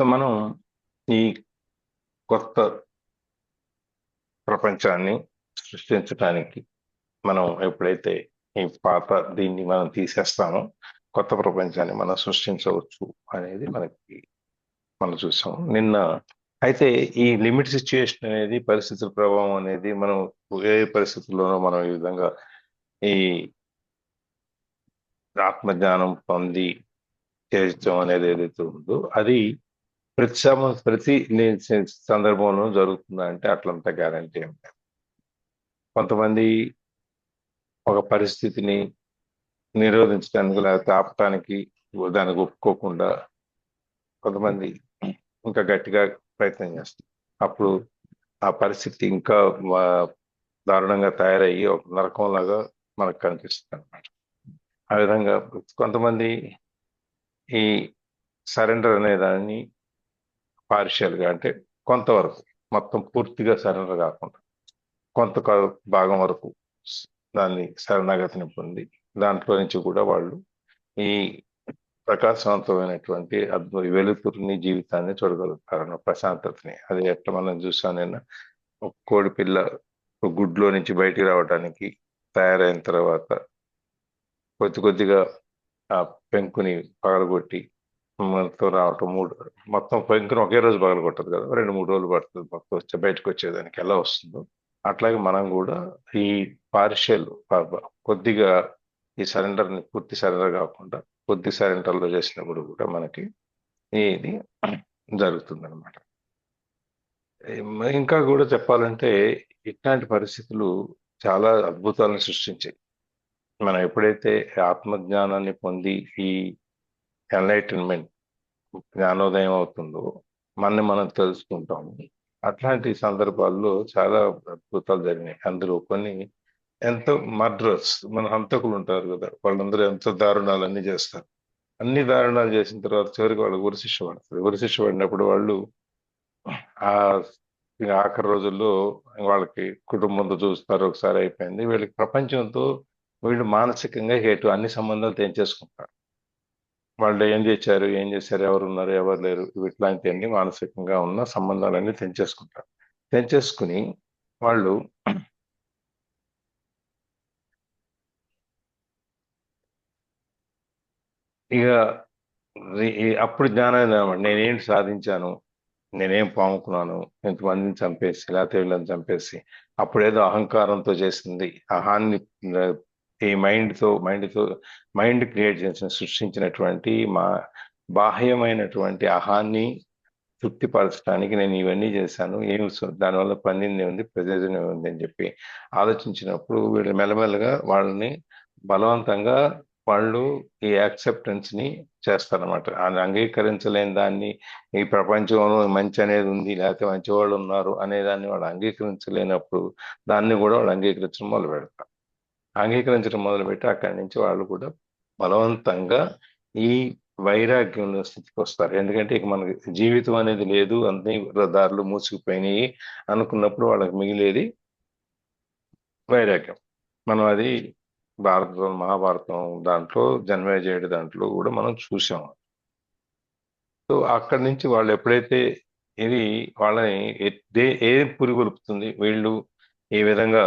So మనం ఈ కొత్త ప్రపంచాన్ని సృష్టించడానికి మనం ఎప్పుడైతే ఈ పాత దీన్ని మనం తీసేస్తామో కొత్త ప్రపంచాన్ని మనం సృష్టించవచ్చు అనేది మనం చూసాం నిన్న. అయితే ఈ లిమిట్ సిచ్యుయేషన్ అనేది పరిస్థితుల ప్రభావం అనేది మనం ఏ పరిస్థితుల్లోనూ మనం ఈ విధంగా ఈ ఆత్మజ్ఞానం పొంది చేయటం అనేది ఏదైతే ఉందో అది ప్రతి సందర్భంలో జరుగుతుందా అంటే అట్లంతా గ్యారంటీ ఏం లేదు. కొంతమంది ఒక పరిస్థితిని నిరోధించడానికి లేకపోతే ఆపటానికి దానికి ఒప్పుకోకుండా కొంతమంది ఇంకా గట్టిగా ప్రయత్నం చేస్తారు. అప్పుడు ఆ పరిస్థితి ఇంకా దారుణంగా తయారయ్యి ఒక నరకంలాగా మనకు కనిపిస్తుంది అనమాట. ఆ విధంగా కొంతమంది ఈ సరెండర్ అనే దాన్ని పార్షియల్గా అంటే కొంతవరకు, మొత్తం పూర్తిగా సరెండర్ కాకుండా కొంత భాగం వరకు దాన్ని శరణాగతిని పొంది దాంట్లో నుంచి కూడా వాళ్ళు ఈ ప్రకాశవంతమైనటువంటి అద్భుత వెలుతురుని జీవితాన్ని చూడగలుగుతారన్న ప్రశాంతతని. అది ఎట్లా మనం చూసాం నిన్న, ఒక కోడి పిల్ల గుడ్లో నుంచి బయటికి రావడానికి తయారైన తర్వాత కొద్ది కొద్దిగా ఆ పెంకుని పగలగొట్టి మనతో రావటం, మొత్తం పెంకుని ఒకే రోజు పగలగొట్టదు కదా, 2-3 రోజులు పడుతుంది మొత్తం బయటకు వచ్చేదానికి. ఎలా వస్తుందో అట్లాగే మనం కూడా ఈ పార్షియల్ కొద్దిగా ఈ సరెండర్ని పూర్తి సరెండర్ కాకుండా కొద్ది సరెండర్లో చేసినప్పుడు కూడా మనకి ఇది జరుగుతుంది అనమాట. ఇంకా కూడా చెప్పాలంటే ఇట్లాంటి పరిస్థితులు చాలా అద్భుతాలను సృష్టించాయి. మనం ఎప్పుడైతే ఆత్మజ్ఞానాన్ని పొంది ఈ ఎన్లైటన్మెంట్ జ్ఞానోదయం అవుతుందో మనని మనం తెలుసుకుంటాము. అట్లాంటి సందర్భాల్లో చాలా అద్భుతాలు జరిగినాయి. అందులో కొన్ని ఎంతో మర్డరర్స్, మన హంతకులు ఉంటారు కదా, వాళ్ళందరూ ఎంతో దారుణాలన్నీ చేస్తారు. అన్ని దారుణాలు చేసిన తర్వాత చివరికి వాళ్ళకి ఉరిశిక్ష పడుతుంది. ఉరిశిక్ష పడినప్పుడు వాళ్ళు ఆ ఆఖరి రోజుల్లో వాళ్ళకి కుటుంబంతో చూస్తారు, ఒకసారి అయిపోయింది, వీళ్ళకి ప్రపంచంతో వీళ్ళు మానసికంగా అన్ని సంబంధాలు తెంచేసుకుంటారు. వాళ్ళు ఏం చేశారు, ఎవరు ఉన్నారు, ఎవరు లేరు, ఇట్లాంటివన్నీ మానసికంగా ఉన్న సంబంధాలన్నీ తెంచేసుకుంటారు. తెంచేసుకుని వాళ్ళు ఇక అప్పుడు జ్ఞానం అనమాట. నేనేంటి సాధించాను, నేనేం పాముకున్నాను, ఎంతమందిని చంపేసి లేకపోతే వీళ్ళని చంపేసి, అప్పుడేదో అహంకారంతో చేసింది అహాన్ని ఈ మైండ్ క్రియేట్ చేసిన సృష్టించినటువంటి బాహ్యమైనటువంటి అహాన్ని తృప్తిపరచడానికి నేను ఇవన్నీ చేశాను, దానివల్ల పొందింది ఉంది, ప్రయోజనం ఉంది అని చెప్పి ఆలోచించినప్పుడు వీళ్ళు మెల్లమెల్లగా వాళ్ళని బలవంతంగా వాళ్ళు ఈ యాక్సెప్టెన్స్ ని చేస్తారనమాట. అంగీకరించలేని దాన్ని, ఈ ప్రపంచంలో మంచి అనేది ఉంది లేకపోతే మంచి వాళ్ళు ఉన్నారు అనే దాన్ని వాళ్ళు అంగీకరించలేనప్పుడు దాన్ని కూడా వాళ్ళు అంగీకరించడం మొదలు పెడతారు. అంగీకరించడం మొదలుపెట్టి అక్కడి నుంచి వాళ్ళు కూడా బలవంతంగా ఈ వైరాగ్యంలో స్థితికి వస్తారు. ఎందుకంటే ఇక మనకి జీవితం అనేది లేదు, అన్ని దారులు మూసుకుపోయినాయి అనుకున్నప్పుడు వాళ్ళకి మిగిలేది వైరాగ్యం. మనం అది మహాభారతం దాంట్లో జన్మేజయుడి దాంట్లో కూడా మనం చూసాం. సో అక్కడి నుంచి వాళ్ళు ఎప్పుడైతే ఇది వాళ్ళని ఏం పురిగొల్పుతుంది, వీళ్ళు ఈ విధంగా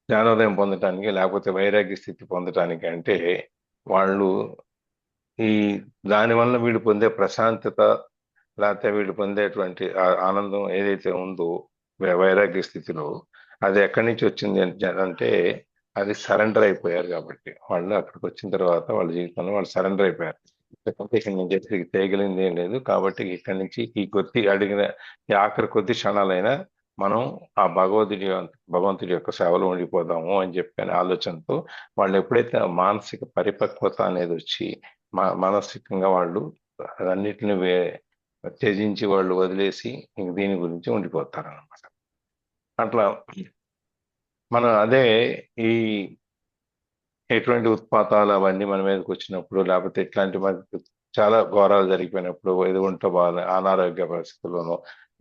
జ్ఞానోదయం పొందటానికి లేకపోతే వైరాగ్య స్థితి పొందటానికి అంటే వాళ్ళు ఈ దానివల్ల వీళ్ళు పొందే ప్రశాంతత లేకపోతే వీళ్ళు పొందేటువంటి ఆనందం ఏదైతే ఉందో వైరాగ్య స్థితిలో, అది ఎక్కడి నుంచి వచ్చింది అంటే అది సరెండర్ అయిపోయారు కాబట్టి. వాళ్ళు అక్కడికి వచ్చిన తర్వాత వాళ్ళ జీవితంలో వాళ్ళు సరెండర్ అయిపోయారు. ఇక్కడ నేను చేసి చేయగలిగింది ఏం లేదు కాబట్టి ఇక్కడి నుంచి ఈ అడిగిన ఈ ఆఖరి కొద్ది క్షణాలైనా మనం ఆ భగవంతుడి యొక్క సేవలో ఉండిపోదాము అని చెప్పిన ఆలోచనతో వాళ్ళు ఎప్పుడైతే మానసిక పరిపక్వత అనేది వచ్చి మానసికంగా వాళ్ళు అన్నిటిని త్యజించి వాళ్ళు వదిలేసి ఇంక దీని గురించి ఉండిపోతారు అనమాట. అట్లా మనం అదే ఈ ఎటువంటి ఉత్పాతాలు అవన్నీ మన మీదకి వచ్చినప్పుడు లేకపోతే ఇట్లాంటి మనకి చాలా ఘోరాలు జరిగిపోయినప్పుడు, ఏది ఒంట్లో బాగా అనారోగ్య పరిస్థితుల్లోనో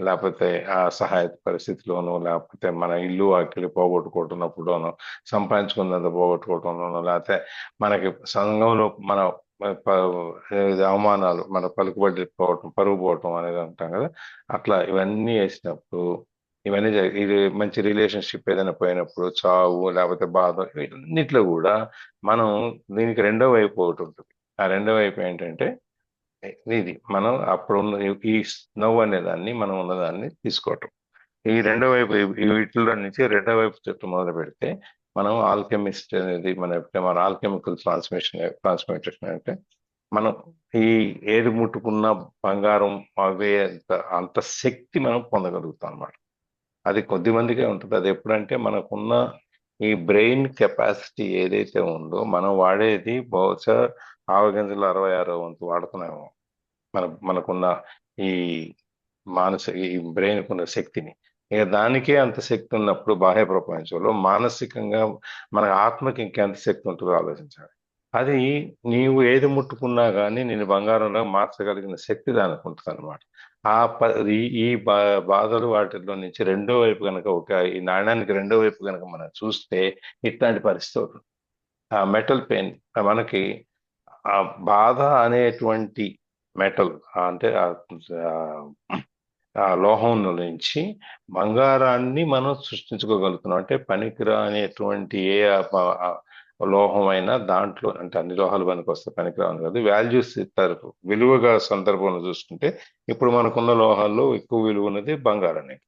లేకపోతే ఆ సహాయ పరిస్థితిలోనో లేకపోతే మన ఇల్లు వాకిలి పోగొట్టుకుంటున్నప్పుడోనో సంపాదించుకున్నంత పోగొట్టుకోవటంలోనో లేకపోతే మనకి సంఘంలో మన ఇది అవమానాలు, మన పలుకుబడి పోవటం, పరువు పోవటం అనేది అంటాం కదా. అట్లా ఇవన్నీ వేసినప్పుడు, ఇది మంచి రిలేషన్షిప్ ఏదైనా పోయినప్పుడు, చావు లేకపోతే బాధ, వీటన్నిటిలో కూడా మనం దీనికి రెండో వైపు ఒకటి ఉంటుంది. ఆ రెండో వైపు ఏంటంటే ఇది మనం అప్పుడు ఉన్న ఈ నవ్వు అనేదాన్ని, మనం ఉన్నదాన్ని తీసుకోవటం. ఈ రెండో వైపు వీటిలో నుంచి రెండో వైపు చుట్టూ మొదలు పెడితే మనం ఆల్కెమిస్ట్ అనేది మన ఆల్కెమికల్ ట్రాన్స్మిటేషన్ అంటే మనం ఈ ఏది ముట్టుకున్న బంగారం అవే అంత శక్తి మనం పొందగలుగుతాం అన్నమాట. అది కొద్ది మందికే ఉంటుంది. అది ఎప్పుడంటే మనకున్న ఈ బ్రెయిన్ కెపాసిటీ ఏదైతే ఉందో మనం వాడేది బహుశా ఆవగింజలు 66వ వంతు వాడుతున్నాము మనకున్న ఈ ఈ బ్రెయిన్ ఉన్న శక్తిని. ఇక దానికే అంత శక్తి ఉన్నప్పుడు బాహ్య ప్రపంచంలో మానసికంగా మన ఆత్మకి ఇంకెంత శక్తి ఉంటుందో ఆలోచించాలి. అది నీవు ఏది ముట్టుకున్నా కానీ నేను బంగారంలో మార్చగలిగిన శక్తి దానికి ఉంటుంది అనమాట. ఆ ప ఈ బాధలు వాటిల్లో నుంచి రెండో వైపు కనుక ఈ నాణ్యానికి రెండో వైపు కనుక మనం చూస్తే ఇట్లాంటి పరిస్థితి అవుతుంది. ఆ మెటల్ పెయిన్ మనకి ఆ బాధ అనేటువంటి మెటల్ అంటే ఆ లోహం నుంచి బంగారాన్ని మనం సృష్టించుకోగలుగుతున్నాం. అంటే పనికిరా అనేటువంటి ఏ లోహం అయినా దాంట్లో, అంటే అన్ని లోహాలు పనికి వస్తే పనికిరాని కాదు, వాల్యూస్ ఇస్తారు. విలువగా సందర్భంలో చూసుకుంటే ఇప్పుడు మనకున్న లోహాల్లో ఎక్కువ విలువ ఉన్నది బంగారానికి.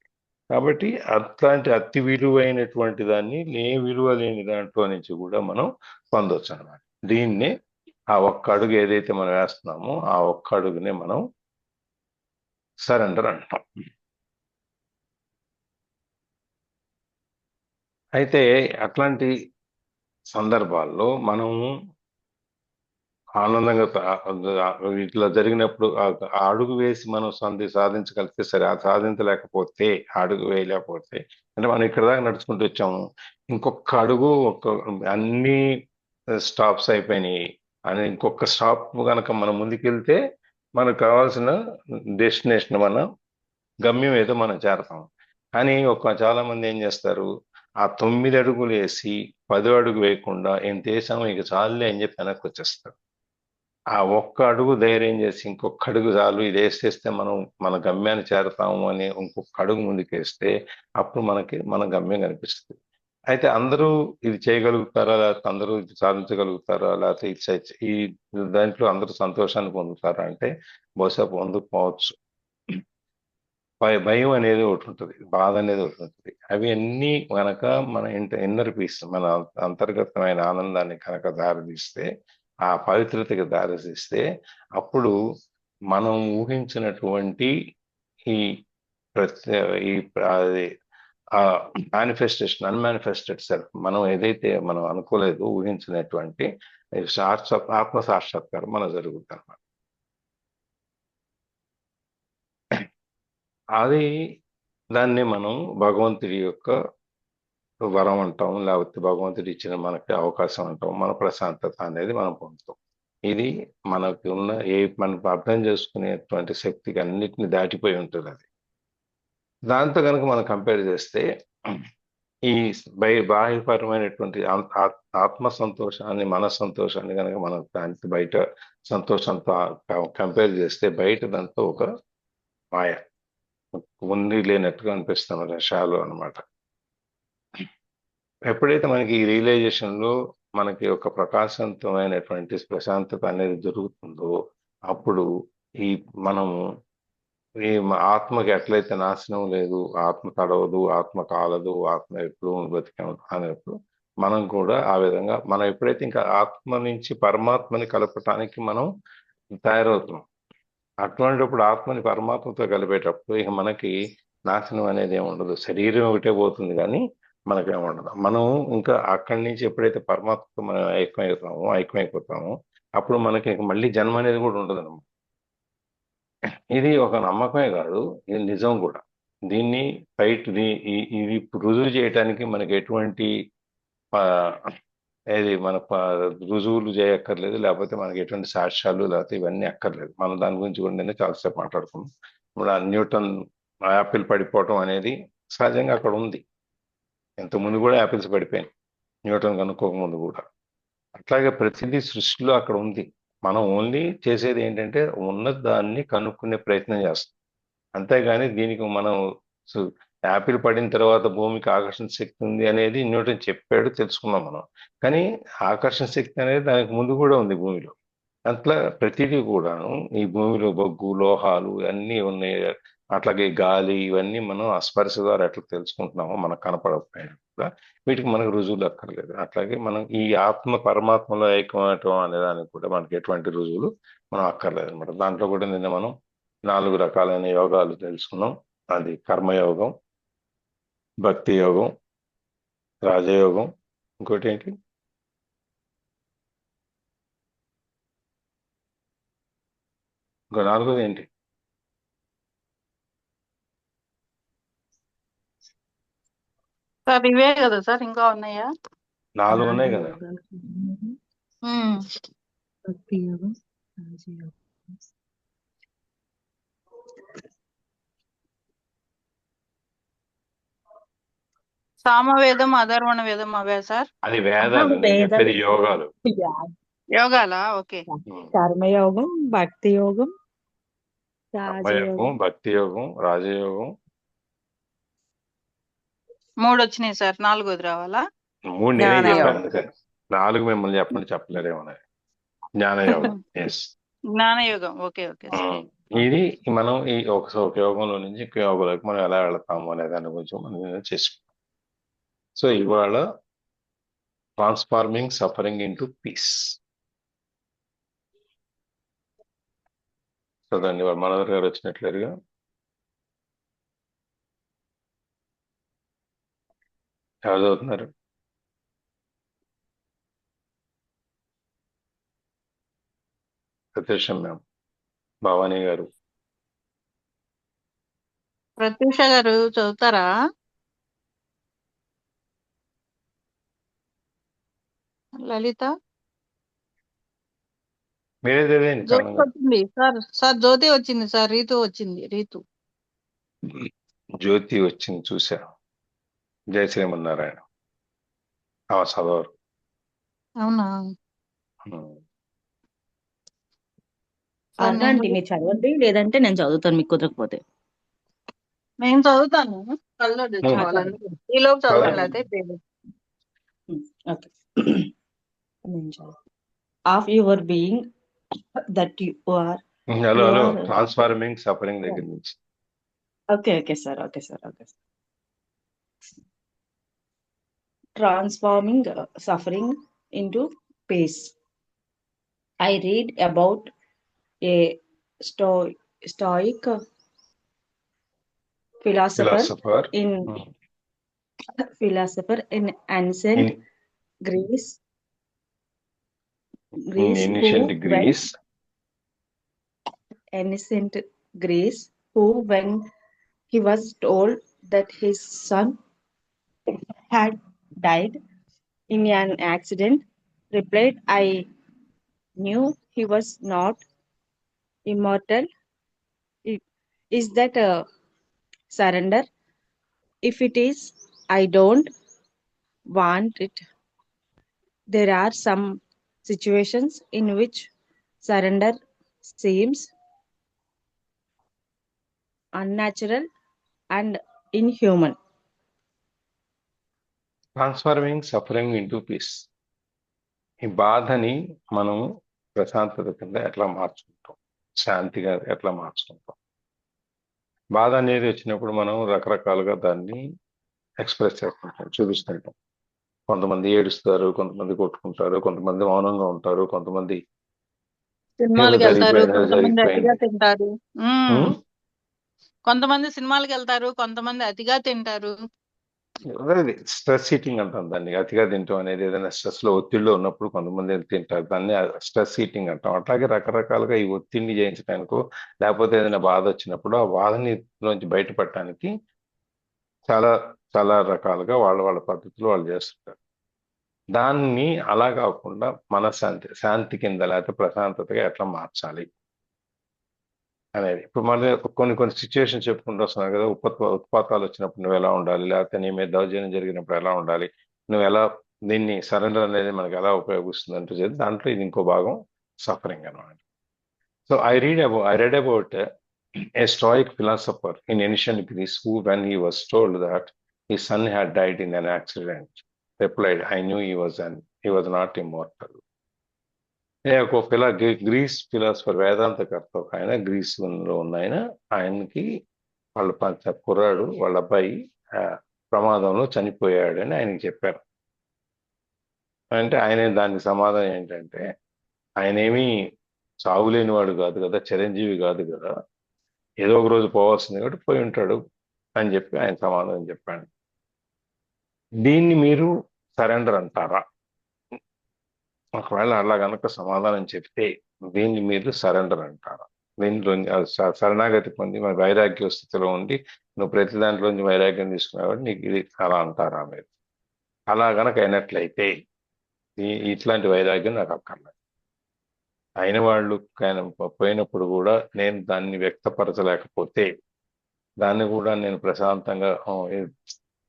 కాబట్టి అట్లాంటి అతి విలువైనటువంటి దాన్ని విలువ లేని దాంట్లో నుంచి కూడా మనం పొందొచ్చు అన్నమాట. దీన్నే ఆ ఒక్క అడుగు ఏదైతే మనం వేస్తున్నామో ఆ ఒక్క అడుగునే మనం సరెండర్ అంటాం. అయితే అట్లాంటి సందర్భాల్లో మనం ఆనందంగా ఇట్లా జరిగినప్పుడు ఆ అడుగు వేసి మనం సాధించగలిగితే సరే, ఆ సాధించలేకపోతే, అడుగు వేయలేకపోతే, అంటే మనం ఇక్కడ దాకా నడుచుకుంటూ వచ్చాము, ఇంకొక అడుగు అన్ని స్టాప్స్ అయిపోయినాయి అని ఇంకొక స్టాప్ కనుక మనం ముందుకెళ్తే మనకు కావాల్సిన డెస్టినేషన్, మన గమ్యం ఏదో మనం చేరతాం. కానీ చాలా మంది ఏం చేస్తారు, ఆ 9 అడుగులు వేసి 10 అడుగు వేయకుండా ఎంత వేసామో ఇక చాలులే అని చెప్పి వెనక్కి వచ్చేస్తారు. ఆ ఒక్క అడుగు ధైర్యం చేసి ఇంకొక అడుగు చాలు, ఇది వేసేస్తే మనం మన గమ్యాన్ని చేరతాము అని ఇంకొక అడుగు ముందుకేస్తే అప్పుడు మనకి మన గమ్యం కనిపిస్తుంది. అయితే అందరూ ఇది చేయగలుగుతారా, లేకపోతే అందరూ ఇది సాధించగలుగుతారా, లేకపోతే ఈ దాంట్లో అందరూ సంతోషాన్ని పొందుతారా అంటే బహుశా పొందకపోవచ్చు. భయం అనేది ఒకటి ఉంటుంది, బాధ అనేది ఒకటి ఉంటుంది. అవి అన్నీ కనుక మన ఇన్నర్ పీస్, మన అంతర్గతమైన ఆనందాన్ని కనుక దారితీస్తే, ఆ పవిత్రతకి దారితీస్తే, అప్పుడు మనం ఊహించినటువంటి ఈ ప్రత్యే ఈ అది ఆ మేనిఫెస్టేషన్, అన్మానిఫెస్టెడ్ సెల్ఫ్, మనం ఏదైతే మనం అనుకోలేదు ఊహించినటువంటి ఆత్మ సాక్షాత్కారం మన జరుగుతుంది అన్నమాట. అది దాన్ని మనం భగవంతుడి యొక్క వరం అంటాం, లేకపోతే భగవంతుడు ఇచ్చిన మనకి అవకాశం అంటాం, మన ప్రశాంతత అనేది మనం పొందుతాం. ఇది మనకు ఉన్న మనం అర్థం చేసుకునేటువంటి శక్తికి అన్నిటిని దాటిపోయి ఉంటుంది అది. దాంతో కనుక మనం కంపేర్ చేస్తే ఈ బాహ్యపరమైనటువంటి ఆత్మ సంతోషాన్ని, మన సంతోషాన్ని కనుక మనం దానికి బయట సంతోషంతో కంపేర్ చేస్తే బయటదంతా ఒక మాయ, ఉంది లేనట్టుగా అనిపిస్తున్న షాలో అనమాట. ఎప్పుడైతే మనకి ఈ రియలైజేషన్లో మనకి ఒక ప్రకాశవంతమైనటువంటి ప్రశాంతత అనేది జరుగుతుందో అప్పుడు ఈ మనము ఈ ఆత్మకి ఎట్లయితే నాశనం లేదు, ఆత్మ తడవదు, ఆత్మ కాలదు, ఆత్మ ఎప్పుడు బతికే అనేప్పుడు మనం కూడా ఆ విధంగా మనం ఎప్పుడైతే ఇంకా ఆత్మ నుంచి పరమాత్మని కలపటానికి మనం తయారవుతున్నాం, అటువంటిప్పుడు ఆత్మని పరమాత్మతో కలిపేటప్పుడు ఇక మనకి నాశనం అనేది ఏమి ఉండదు. శరీరం ఒకటే పోతుంది కానీ మనకేముండదు. మనం ఇంకా అక్కడి నుంచి ఎప్పుడైతే పరమాత్మతో మనం ఐక్యమైపోతామో అప్పుడు మనకి మళ్ళీ జన్మ అనేది కూడా ఉండదు అన్నమాట. ఇది ఒక నమ్మకమే కాదు, ఇది నిజం కూడా. దీన్ని ఇది రుజువు చేయటానికి మనకి ఎటువంటి ఏది మన రుజువులు చేయక్కర్లేదు, లేకపోతే మనకి ఎటువంటి సాక్ష్యాలు లేకపోతే ఇవన్నీ అక్కర్లేదు. మనం దాని గురించి కూడా నేను చాలాసేపు మాట్లాడుకున్నాం. ఇప్పుడు ఆ న్యూటన్ యాపిల్ పడిపోవటం అనేది సహజంగా అక్కడ ఉంది. ఇంతకుముందు కూడా యాపిల్స్ పడిపోయాయి న్యూటన్ కనుక్కోక ముందు కూడా. అట్లాగే ప్రతిదీ సృష్టిలో అక్కడ ఉంది. మనం ఓన్లీ చేసేది ఏంటంటే ఉన్న దాన్ని కనుక్కునే ప్రయత్నం చేస్తాం. అంతేగాని దీనికి మనం సు- యాపిల్ పడిన తర్వాత భూమికి ఆకర్షణ శక్తి ఉంది అనేది న్యూటన్ చెప్పాడు, తెలుసుకున్నాం మనం. కానీ ఆకర్షణ శక్తి అనేది దానికి ముందు కూడా ఉంది భూమిలో. అట్లా ప్రతిదీ కూడాను ఈ భూమిలో బొగ్గు, లోహాలు అన్నీ ఉన్నాయి. అట్లాగే గాలి, ఇవన్నీ మనం ఆ స్పర్శ ద్వారా ఎట్లా తెలుసుకుంటున్నామో మనకు కనపడకపోయినా కూడా వీటికి మనకు రుజువులు అక్కర్లేదు. అట్లాగే మనం ఈ ఆత్మ పరమాత్మలో ఐక్యమవటం అనే దానికి కూడా మనకి ఎటువంటి రుజువులు మనం అక్కర్లేదు అనమాట. దాంట్లో కూడా నిన్న మనం 4 రకాలైన యోగాలు తెలుసుకున్నాం. అది కర్మయోగం, భక్తి యోగం, రాజయోగం, ఇంకోటి ఏంటి, ఇంకో నాలుగోది ఏంటి? సార్ ఇవే కదా సార్, ఇంకా ఉన్నాయా? 4 ఉన్నాయి కదా. రాజయోగాలు, ఉమ్. భక్తి యోగం, రాజయోగం. సామవేదం, అధర్వణ వేదం అవే సార్? అది వేదాలు, నేను చెప్పేది యోగాలు. యోగాలా? ఓకే. కర్మయోగం, భక్తి యోగం, కర్మయోగం, రాజయోగం. భక్తి యోగం, రాజయోగం. 3 వచ్చినాయి సార్, 4వది రావాలా? 3 నేనే జ్ఞానయోగం. చెప్పాను అందుకని. 4 మిమ్మల్ని చెప్పండి, చెప్పలేదేమో. జ్ఞానయోగం, ఎస్. జ్ఞానయోగం, ఓకే ఓకే సార్. ఇది మనం ఈ ఒక యోగంలో నుంచి ఇంకో యోగంలోకి మనం ఎలా వెళతాము అనే దాని గురించి మనం చేసుకుంటాం. సో ఇవాళ ట్రాన్స్ఫార్మింగ్ సఫరింగ్ ఇంటూ పీస్. చదవండి, వాళ్ళ మనోహర్ గారు వచ్చినట్లేరుగా. ఎవరు చదువుతున్నారు? ప్రత్యూషం మ్యామ్, భవానీ గారు. ప్రత్యూష గారు చదువుతారా? లలిత, మీరే చదివేయండి జ్యోతి కారణంగా. వచ్చింది సార్. సార్ జ్యోతి వచ్చింది సార్, రీతు వచ్చింది. రీతు, జ్యోతి వచ్చింది చూసా. జయ శ్రీమన్నారాయణ. చదవరు. అవునా? సార్ అర్థండి, మీరు చదవండి, లేదంటే నేను చదువుతాను మీకు కుదరకపోతే. నేను చదువుతాను, కల్లో తెచ్చుకోవాలని. ఈలోపు చదవండి, అయితే okay. Of your being that you are. Hello transforming suffering దగ్గర నుంచి. Okay sir. Transforming suffering into peace. I read about a stoic philosopher in ancient Greece. Who, when he was told that his son had died in an accident, replied, I knew he was not immortal. Is that a surrender? If it is, I don't want it. There are some situations in which surrender seems unnatural and inhuman. Transforming suffering into peace. ఈ బాధని మనం ప్రశాంతత కింద ఎట్లా మార్చుకుంటాం, శాంతిగా ఎట్లా మార్చుకుంటాం. బాధ అనేది వచ్చినప్పుడు మనం రకరకాలుగా దాన్ని ఎక్స్ప్రెస్ చేసుకుంటాం, చూపిస్తుంటాం. కొంతమంది ఏడుస్తారు, కొంతమంది కొట్టుకుంటారు, కొంతమంది మౌనంగా ఉంటారు, కొంతమంది సినిమాలకు వెళ్తారు, కొంతమంది అతిగా తింటారు. కొంతమంది సినిమాలకు వెళ్తారు, కొంతమంది అతిగా తింటారు. స్ట్రెస్ ఈటింగ్ అంటాం దాన్ని. అతిగా తింటాం అనేది ఏదైనా స్ట్రెస్ లో, ఒత్తిడిలో ఉన్నప్పుడు కొంతమంది తింటారు, దాన్ని స్ట్రెస్ ఈటింగ్ అంటాం. అట్లాగే రకరకాలుగా ఈ ఒత్తిడిని జయించడానికో, లేకపోతే ఏదైనా బాధ వచ్చినప్పుడు ఆ బాధని నుంచి బయటపడటానికి చాలా చాలా రకాలుగా వాళ్ళ పద్ధతులు వాళ్ళు చేస్తుంటారు. దాన్ని అలా కాకుండా శాంతి కింద లేకపోతే ప్రశాంతతగా ఎట్లా మార్చాలి అనేది. ఇప్పుడు మన కొన్ని సిచ్యువేషన్ చెప్పుకుంటూ వస్తున్నావు కదా. ఉత్పాతాలు వచ్చినప్పుడు నువ్వు ఎలా ఉండాలి, లేకపోతే నీ మీద దౌర్జన్యం జరిగినప్పుడు ఎలా ఉండాలి, నువ్వు ఎలా దీన్ని సరెండర్ అనేది మనకు ఎలా ఉపయోగిస్తుంది అంటే దాంట్లో ఇది ఇంకో భాగం. సఫరింగ్ అనమాట. So I read about a Stoic philosopher in ancient Greece who, when he was told that his son had died in an accident, replied, "I knew he was not immortal." ఒక grace philosopher వేదాంతకర్త ఒక ఆయన గ్రీసులో ఉన్న ఆయనకి కుర్రాడు వాళ్ళ అబ్బాయి ప్రమాదంలో చనిపోయాడని ఆయనకి చెప్పారు. అంటే ఆయన దానికి సమాధానం ఏంటంటే, ఆయనేమీ చావులేనివాడు కాదు కదా, చిరంజీవి కాదు కదా, ఏదో ఒక రోజు పోవాల్సింది కాబట్టి పోయి ఉంటాడు అని చెప్పి ఆయన సమాధానం చెప్పాడు. దీన్ని మీరు సరెండర్ అంటారా? ఒకవేళ అలా గనక సమాధానం చెప్తే దీన్ని మీరు సరెండర్ అంటారా? దీంట్లో శరణాగతి పొంది మన వైరాగ్య స్థితిలో ఉండి నువ్వు ప్రతి దాంట్లోంచి వైరాగ్యం తీసుకున్నావు, నీకు ఇది అలా అంటారా మీరు? అలా గనక అయినట్లయితే ఇట్లాంటి వైరాగ్యం నాకు అక్కర్లేదు. అయిన వాళ్ళు పోయినప్పుడు కూడా నేను దాన్ని వ్యక్తపరచలేకపోతే దాన్ని కూడా నేను ప్రశాంతంగా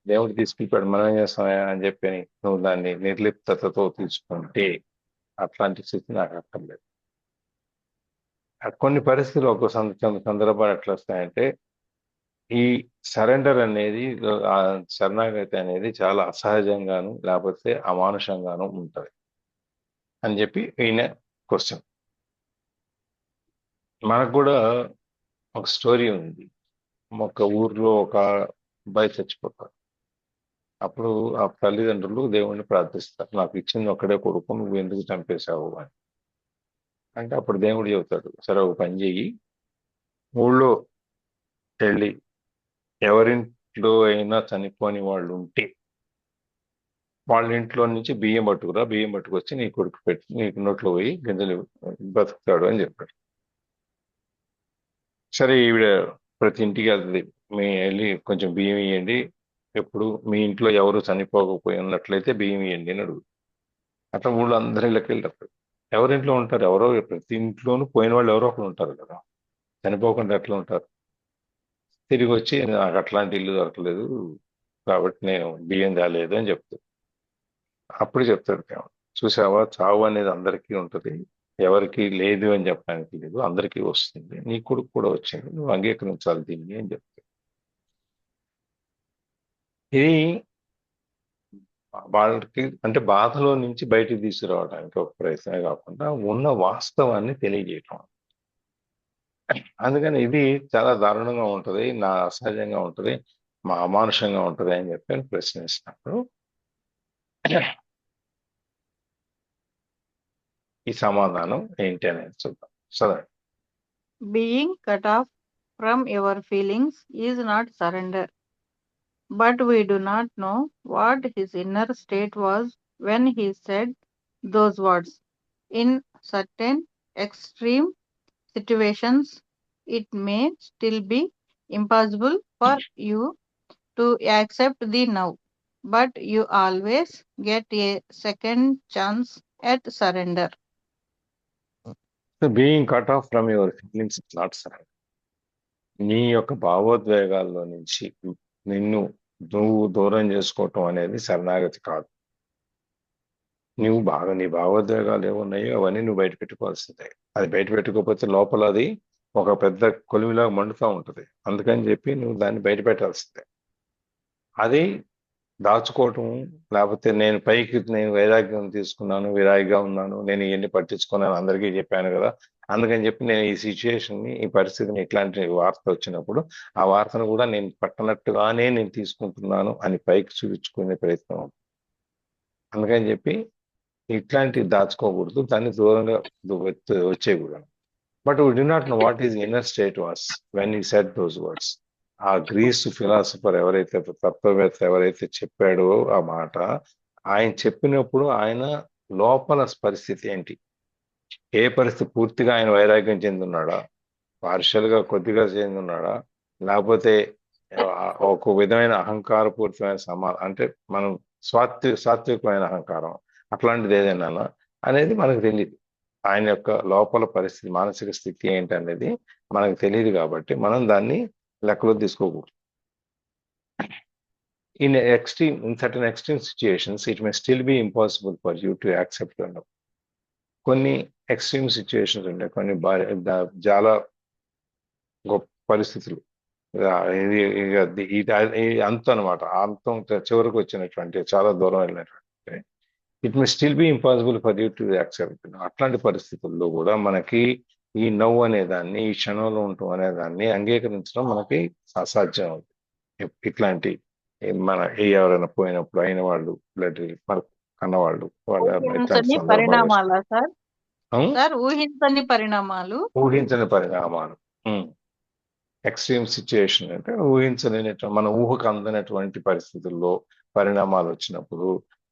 దేవుడు తీసుకెళ్ళిపోయాడు మనం ఏం చేస్తామా అని చెప్పి నువ్వు దాన్ని నిర్లిప్తతో తీసుకుంటే అట్లాంటి స్థితి నాకు అక్కర్లేదు. కొన్ని పరిస్థితులు ఒక సందర్భాలు ఎట్లా వస్తాయంటే, ఈ సరెండర్ అనేది శరణాగతి అనేది చాలా అసహజంగాను లేకపోతే అమానుషంగాను ఉంటుంది అని చెప్పి ఈయన క్వశ్చన్. మనకు కూడా ఒక స్టోరీ ఉంది. ఒక ఊర్లో ఒక అబ్బాయి చచ్చిపోతాడు. అప్పుడు ఆ తల్లిదండ్రులు దేవుణ్ణి ప్రార్థిస్తారు, నాకు ఇచ్చింది ఒక్కడే కొడుకు, నువ్వు ఎందుకు చంపేశావు అని. అంటే అప్పుడు దేవుడు చెబుతాడు, సరే ఒక పని చెయ్యి, ఊళ్ళో వెళ్ళి ఎవరింట్లో అయినా చనిపోని వాళ్ళు ఉంటే వాళ్ళ ఇంట్లో నుంచి బియ్యం పట్టుకొచ్చి నీ కొడుకు పెట్టి నీకు నోట్లో పోయి గింజలు బతుకుతాడు అని చెప్పాడు. సరే ఈవిడ ప్రతి ఇంటికి వెళ్తుంది, వెళ్ళి కొంచెం బియ్యం ఇవ్వండి, ఎప్పుడు మీ ఇంట్లో ఎవరు చనిపోకపోయి ఉన్నట్లయితే బియ్యం ఇవ్వండి అని అడుగు. అట్లా ఊళ్ళో అందరి ఇళ్ళకి వెళ్ళారు. ఎవరింట్లో ఉంటారు? ఎవరో ప్రతి ఇంట్లోనూ పోయిన వాళ్ళు ఎవరో ఒకరు ఉంటారు కదా, చనిపోకుండా ఎట్లా ఉంటారు? తిరిగి వచ్చి నాకు అట్లాంటి ఇల్లు దొరకలేదు కాబట్టి నేను బియ్యం తేలేదు అని చెప్తాడు. అప్పుడు చెప్తాడు దేవుడు, చూసావా, చావు అనేది అందరికీ ఉంటుంది, ఎవరికి లేదు అని చెప్పడానికి లేదు, అందరికీ వస్తుంది, నీ కొడుకు కూడా వచ్చింది, నువ్వు అంగీకరించాలి దీన్ని అని చెప్తాడు. ఇది వాళ్ళకి అంటే బాధలో నుంచి బయటికి తీసుకురావడానికి ఒక ప్రయత్నమే కాకుండా ఉన్న వాస్తవాన్ని తెలియజేయటం. అందుకని ఇది చాలా దారుణంగా ఉంటుంది, నా అసహజంగా ఉంటుంది, మా అమానుషంగా ఉంటుంది అని చెప్పి ప్రశ్నిస్తున్నప్పుడు ఈ సమాధానం ఏంటి అనేది చూద్దాం. సరే, being cut off from your feelings is not surrender, but we do not know what his inner state was when he said those words. In certain extreme situations, it may still be impossible for you to accept the now, but you always get a second chance at surrender. So being cut off from your feelings is not surrender. నీ యొక్క భావోద్వేగాల్లో నుంచి నువ్వు దూరం చేసుకోవటం అనేది శరణాగతి కాదు. నీ భావోద్వేగాలు ఏమున్నాయో అవన్నీ నువ్వు బయట పెట్టుకోవాల్సిందే. అది బయట పెట్టుకోకపోతే లోపల అది ఒక పెద్ద కొలిమిలాగా మండుతూ ఉంటుంది. అందుకని చెప్పి నువ్వు దాన్ని బయట పెట్టాల్సిందే. అది దాచుకోవటం, లేకపోతే నేను వైరాగ్యం తీసుకున్నాను, విరాగిగా ఉన్నాను, నేను ఇవన్నీ పట్టించుకున్నాను, అందరికీ చెప్పాను కదా, అందుకని చెప్పి నేను ఈ సిచ్యుయేషన్ని, ఈ పరిస్థితిని, ఇట్లాంటి వార్త వచ్చినప్పుడు ఆ వార్తను కూడా నేను పట్టనట్టుగానే నేను తీసుకుంటున్నాను అని పైకి చూపించుకునే ప్రయత్నం. అందుకని చెప్పి ఇట్లాంటి దాచుకోకూడదు, దాన్ని దూరంగా వచ్చేయకూడదు. But we do not know what is inner state was when he said those words. ఆ గ్రీసు ఫిలాసఫర్ ఎవరైతే, తత్వవేత్త ఎవరైతే చెప్పాడో ఆ మాట, ఆయన చెప్పినప్పుడు ఆయన లోపల పరిస్థితి ఏంటి, ఏ పరిస్థితి, పూర్తిగా ఆయన వైరాగ్యం చెందున్నాడా, పార్షియల్గా కొద్దిగా చెందున్నాడా, లేకపోతే ఒక విధమైన అహంకారపూరితమైన అంటే మనం సాత్వికమైన అహంకారం అట్లాంటిది ఏదైనా అనేది మనకు తెలియదు. ఆయన యొక్క లోపల పరిస్థితి, మానసిక స్థితి ఏంటి అనేది మనకు తెలియదు కాబట్టి మనం దాన్ని లెక్కలో తీసుకోకూడదు. In certain extreme situations, it may still be impossible for you to accept your love. కొన్ని ఎక్స్ట్రీమ్ సిచ్యువేషన్స్ ఉంటాయి, కొన్ని చాలా గొప్ప పరిస్థితులు. ఇది ఇక ఇది అంతం అనమాట. అంతం చివరకు వచ్చినటువంటి చాలా దూరం వెళ్ళినటువంటి it may still be impossible for you to accept. అట్లాంటి పరిస్థితుల్లో కూడా మనకి ఈ నవ్వు అనేదాన్ని, ఈ క్షణంలో ఉండటం అనేదాన్ని అంగీకరించడం మనకి అసాధ్యం అవుతుంది. ఇట్లాంటి మన ఎవరైనా పోయినప్పుడు అయిన వాళ్ళు, మన కన్నవాళ్ళు వాళ్ళు ఇట్లాంటి ఊహించని సందర్భాలు పరిణామాలా సార్? ఉం? సార్ ఊహించని పరిణామాలు. ఊహించని పరిణామాలు, ఎక్స్ట్రీమ్ సిచ్యుయేషన్ అంటే ఊహించలేని, మన ఊహకు అందనటువంటి పరిస్థితుల్లో పరిణామాలు వచ్చినప్పుడు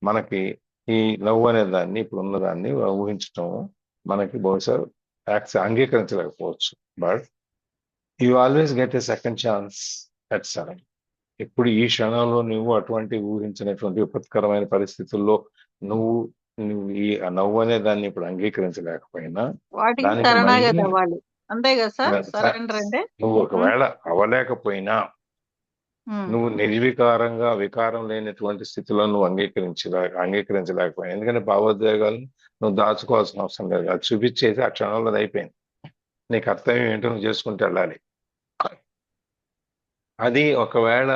మనకి ఈ నవ్వు అనే దాన్ని, ఇప్పుడు ఉన్నదాన్ని ఊహించడం మనకి బహుశా అంగీకరించలేకపోవచ్చు. But you always get a second chance at sudden. ఇప్పుడు ఈ క్షణంలో నువ్వు అటువంటి ఊహించినటువంటి విపత్కరమైన పరిస్థితుల్లో నువ్వు నువ్వు ఈ నవ్వు అనే దాన్ని ఇప్పుడు అంగీకరించలేకపోయినా వాటికి దానికి శరణాగతి మళ్ళీ అవ్వాలి, అంతే కదా సార్? సరెండర్ అంటే నువ్వు ఒకవేళ అవ్వలేకపోయినా నువ్వు నిర్వికారంగా, వికారం లేనటువంటి స్థితిలో నువ్వు అంగీకరించలేకపోయినా, ఎందుకంటే భావోద్వేగాలను నువ్వు దాచుకోవాల్సిన అవసరం లేదు. అది చూపించేసి ఆ క్షణంలో అది అయిపోయింది. నీ కర్తవ్యం ఏంటో నువ్వు చేసుకుంటూ వెళ్ళాలి. అది ఒకవేళ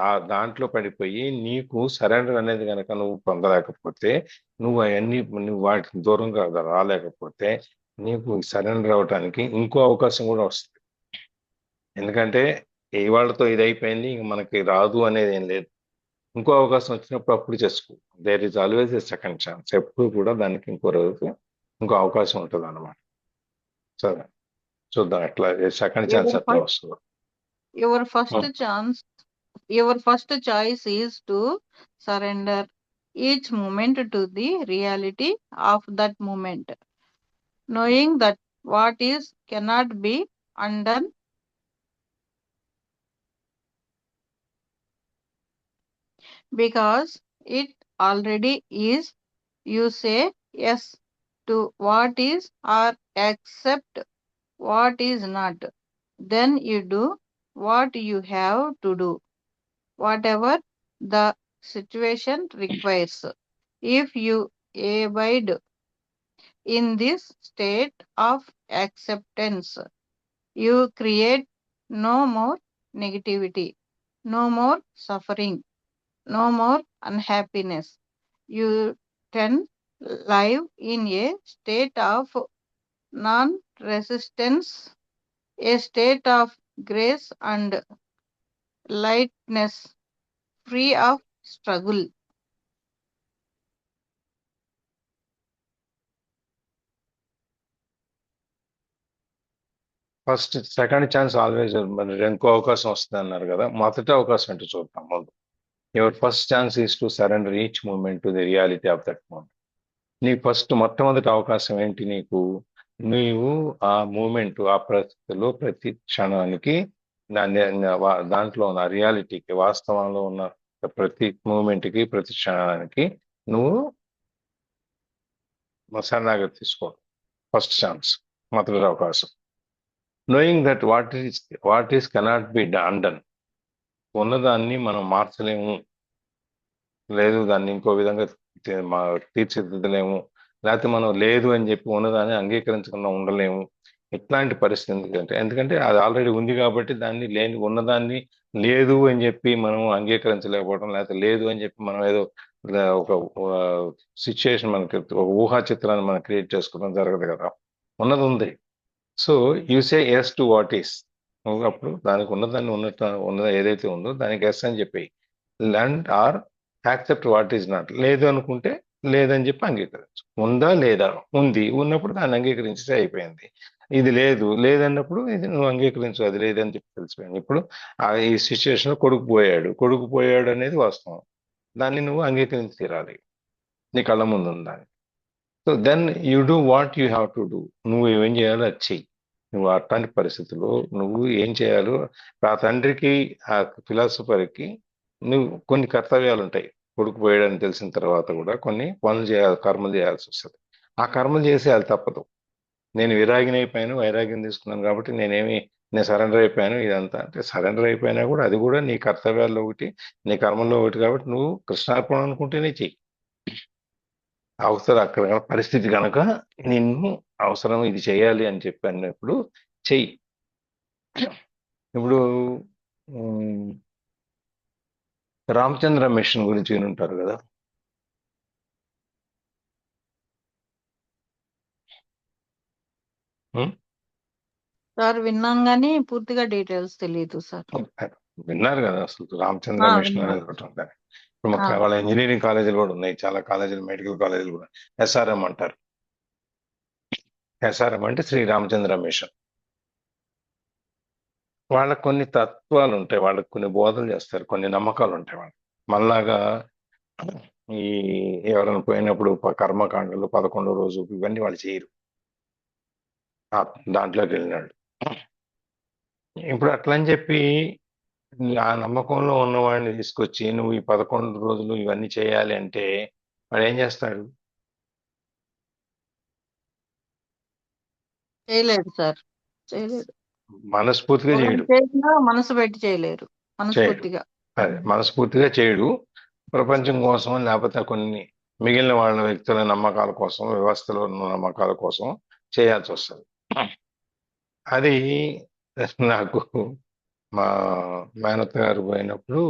ఆ దాంట్లో పడిపోయి నీకు సరెండర్ అనేది కనుక నువ్వు పొందలేకపోతే, నువ్వు అవన్నీ నువ్వు వాటికి దూరంగా రాలేకపోతే, నీకు సరెండర్ అవడానికి ఇంకో అవకాశం కూడా వస్తుంది. ఎందుకంటే ఇవాళతో ఇది అయిపోయింది, ఇంక మనకి రాదు అనేది ఏం లేదు. ఇంకో అవకాశం వచ్చినప్పుడు అప్పుడు చేసుకో. There is always a second chance. ఎప్పుడు కూడా దానికి ఇంకో రోజు ఇంకో అవకాశం ఉంటుంది అన్నమాట. సరే, చూద్దాం ఎట్లా సెకండ్ ఛాన్స్ ఎట్లా వస్తుందో. Your first choice is to surrender each moment to the reality of that moment, knowing that what is cannot be undone, because it already is. You say yes to what is or accept what is not. Then you do what you have to do, whatever the situation requires. If you abide in this state of acceptance, you create no more negativity, no more suffering, no more unhappiness. You can live in a state of non-resistance, a state of grace and lightness, free of struggle. First second chance always, మరి ఇంకో అవకాశం వస్తుంది అన్నారు కదా. మొదటి అవకాశం ఏంటో చూద్దాం ముందు. Your first chance is to surrender each moment to the reality of that moment. నీ మొట్టమొదటి అవకాశం ఏంటి నీకు? నీవు ఆ మూమెంట్, ఆ పరిస్థితిలో ప్రతి క్షణానికి దాంట్లో ఉన్న రియాలిటీకి, వాస్తవంలో ఉన్న ప్రతి మూమెంట్కి, ప్రతి క్షణానికి నువ్వు శరణాగతి తీసుకో. ఫస్ట్ ఛాన్స్, మొదటి అవకాశం. Knowing that what is cannot be undone. ఉన్నదాన్ని మనం మార్చలేము, లేదు దాన్ని ఇంకో విధంగా తీర్చిదిద్దలేము, లేకపోతే మనం లేదు అని చెప్పి ఉన్నదాన్ని అంగీకరించకుండా ఉండలేము. ఇట్లాంటి పరిస్థితి ఎందుకంటే అది ఆల్రెడీ ఉంది కాబట్టి దాన్ని ఉన్నదాన్ని లేదు అని చెప్పి మనం అంగీకరించలేకపోవడం, లేకపోతే లేదు అని చెప్పి మనం ఏదో ఒక సిచ్యుయేషన్ మనకి, ఒక ఊహా చిత్రాన్ని మనం క్రియేట్ చేసుకోవడం జరగదు కదా. ఉన్నది ఉంది. So you say yes to what is. అప్పుడు దానికి ఉన్నదాన్ని ఉన్నది ఏదైతే ఉందో దానికి ఎస్ అని చెప్పి, land or accept what is not. లేదు అనుకుంటే లేదని చెప్పి అంగీకరించు. ఉందా లేదా? ఉంది. ఉన్నప్పుడు దాన్ని అంగీకరించితే అయిపోయింది. ఇది లేదన్నప్పుడు ఇది నువ్వు అంగీకరించు, అది లేదని చెప్పి తెలిసిపోయింది. ఇప్పుడు ఈ సిచ్యువేషన్ కొడుకు పోయాడు అనేది వాస్తవం, దాన్ని నువ్వు అంగీకరించి తీరాలి, నీ కళ్ళ ముందు ఉందని. So then you do what you have to do. నువ్వు ఏం చేయాలో అది చెయ్యి. నువ్వు అట్లాంటి పరిస్థితుల్లో నువ్వు ఏం చేయాలో, ఆ తండ్రికి, ఆ ఫిలాసఫర్కి నువ్వు కొన్ని కర్తవ్యాలు ఉంటాయి. కొడుకు పోయాడని తెలిసిన తర్వాత కూడా కొన్ని పనులు చేయాలి, కర్మలు చేయాల్సి వస్తుంది. ఆ కర్మలు చేసేయాలి, తప్పదు. నేను విరాగిని అయిపోయాను, వైరాగ్యం తీసుకున్నాను కాబట్టి నేను సరెండర్ అయిపోయాను ఇదంతా అంటే, సరెండర్ అయిపోయినా కూడా అది కూడా నీ కర్తవ్యాల్లో ఒకటి, నీ కర్మల్లో ఒకటి. కాబట్టి నువ్వు కృష్ణార్పణ అనుకుంటేనే చెయ్యి. అవసరం అక్కడ పరిస్థితి కనుక నిన్ను అవసరం ఇది చేయాలి అని చెప్పి అన్నప్పుడు చెయ్యి. ఇప్పుడు ఉమ్, రామచంద్ర మిషన్ గురించి వినుంటారు కదా. ఉమ్, సార్ విన్నాను కానీ పూర్తిగా డీటెయిల్స్ తెలియదు సార్. విన్నారు కదా అసలు రామచంద్ర మిషన్ విన్నాను. అనేది ఒకటి ఉంటుంది. ఇప్పుడు మాకు వాళ్ళ ఇంజనీరింగ్ కాలేజీలు కూడా ఉన్నాయి, చాలా కాలేజీలు, మెడికల్ కాలేజీలు కూడా ఎస్ఆర్ఎం అంటారు. ఎస్ఆర్ఎం అంటే శ్రీ రామచంద్ర మిషన్. వాళ్ళకు కొన్ని తత్వాలు ఉంటాయి, వాళ్ళకి కొన్ని బోధలు చేస్తారు, కొన్ని నమ్మకాలు ఉంటాయి వాళ్ళకి. మనలాగా ఈ ఎవరైనా పోయినప్పుడు కర్మకాండలు 11వ రోజు ఇవన్నీ వాళ్ళు చేయరు దాంట్లోకి వెళ్ళినాడు. ఇప్పుడు అట్లా అని చెప్పి ఆ నమ్మకంలో ఉన్నవాడిని తీసుకొచ్చి నువ్వు ఈ 11 రోజులు ఇవన్నీ చేయాలి అంటే వాడు ఏం చేస్తాడు? చేయలేదు సార్, చేయలేదు. మనస్ఫూర్తిగా ఎవరు చేయడు. చేసినా మనసు పెట్టి చేయలేరు, చేయడు మనస్ఫూర్తిగా. అదే మనస్ఫూర్తిగా చేయడు. ప్రపంచం కోసం లేకపోతే కొన్ని మిగిలిన వాళ్ళ వ్యక్తుల నమ్మకాల కోసం, వ్యవస్థలో ఉన్న నమ్మకాల కోసం చేయాల్సి వస్తుంది. అది నాకు మా మేనత్త గారు పోయినప్పుడు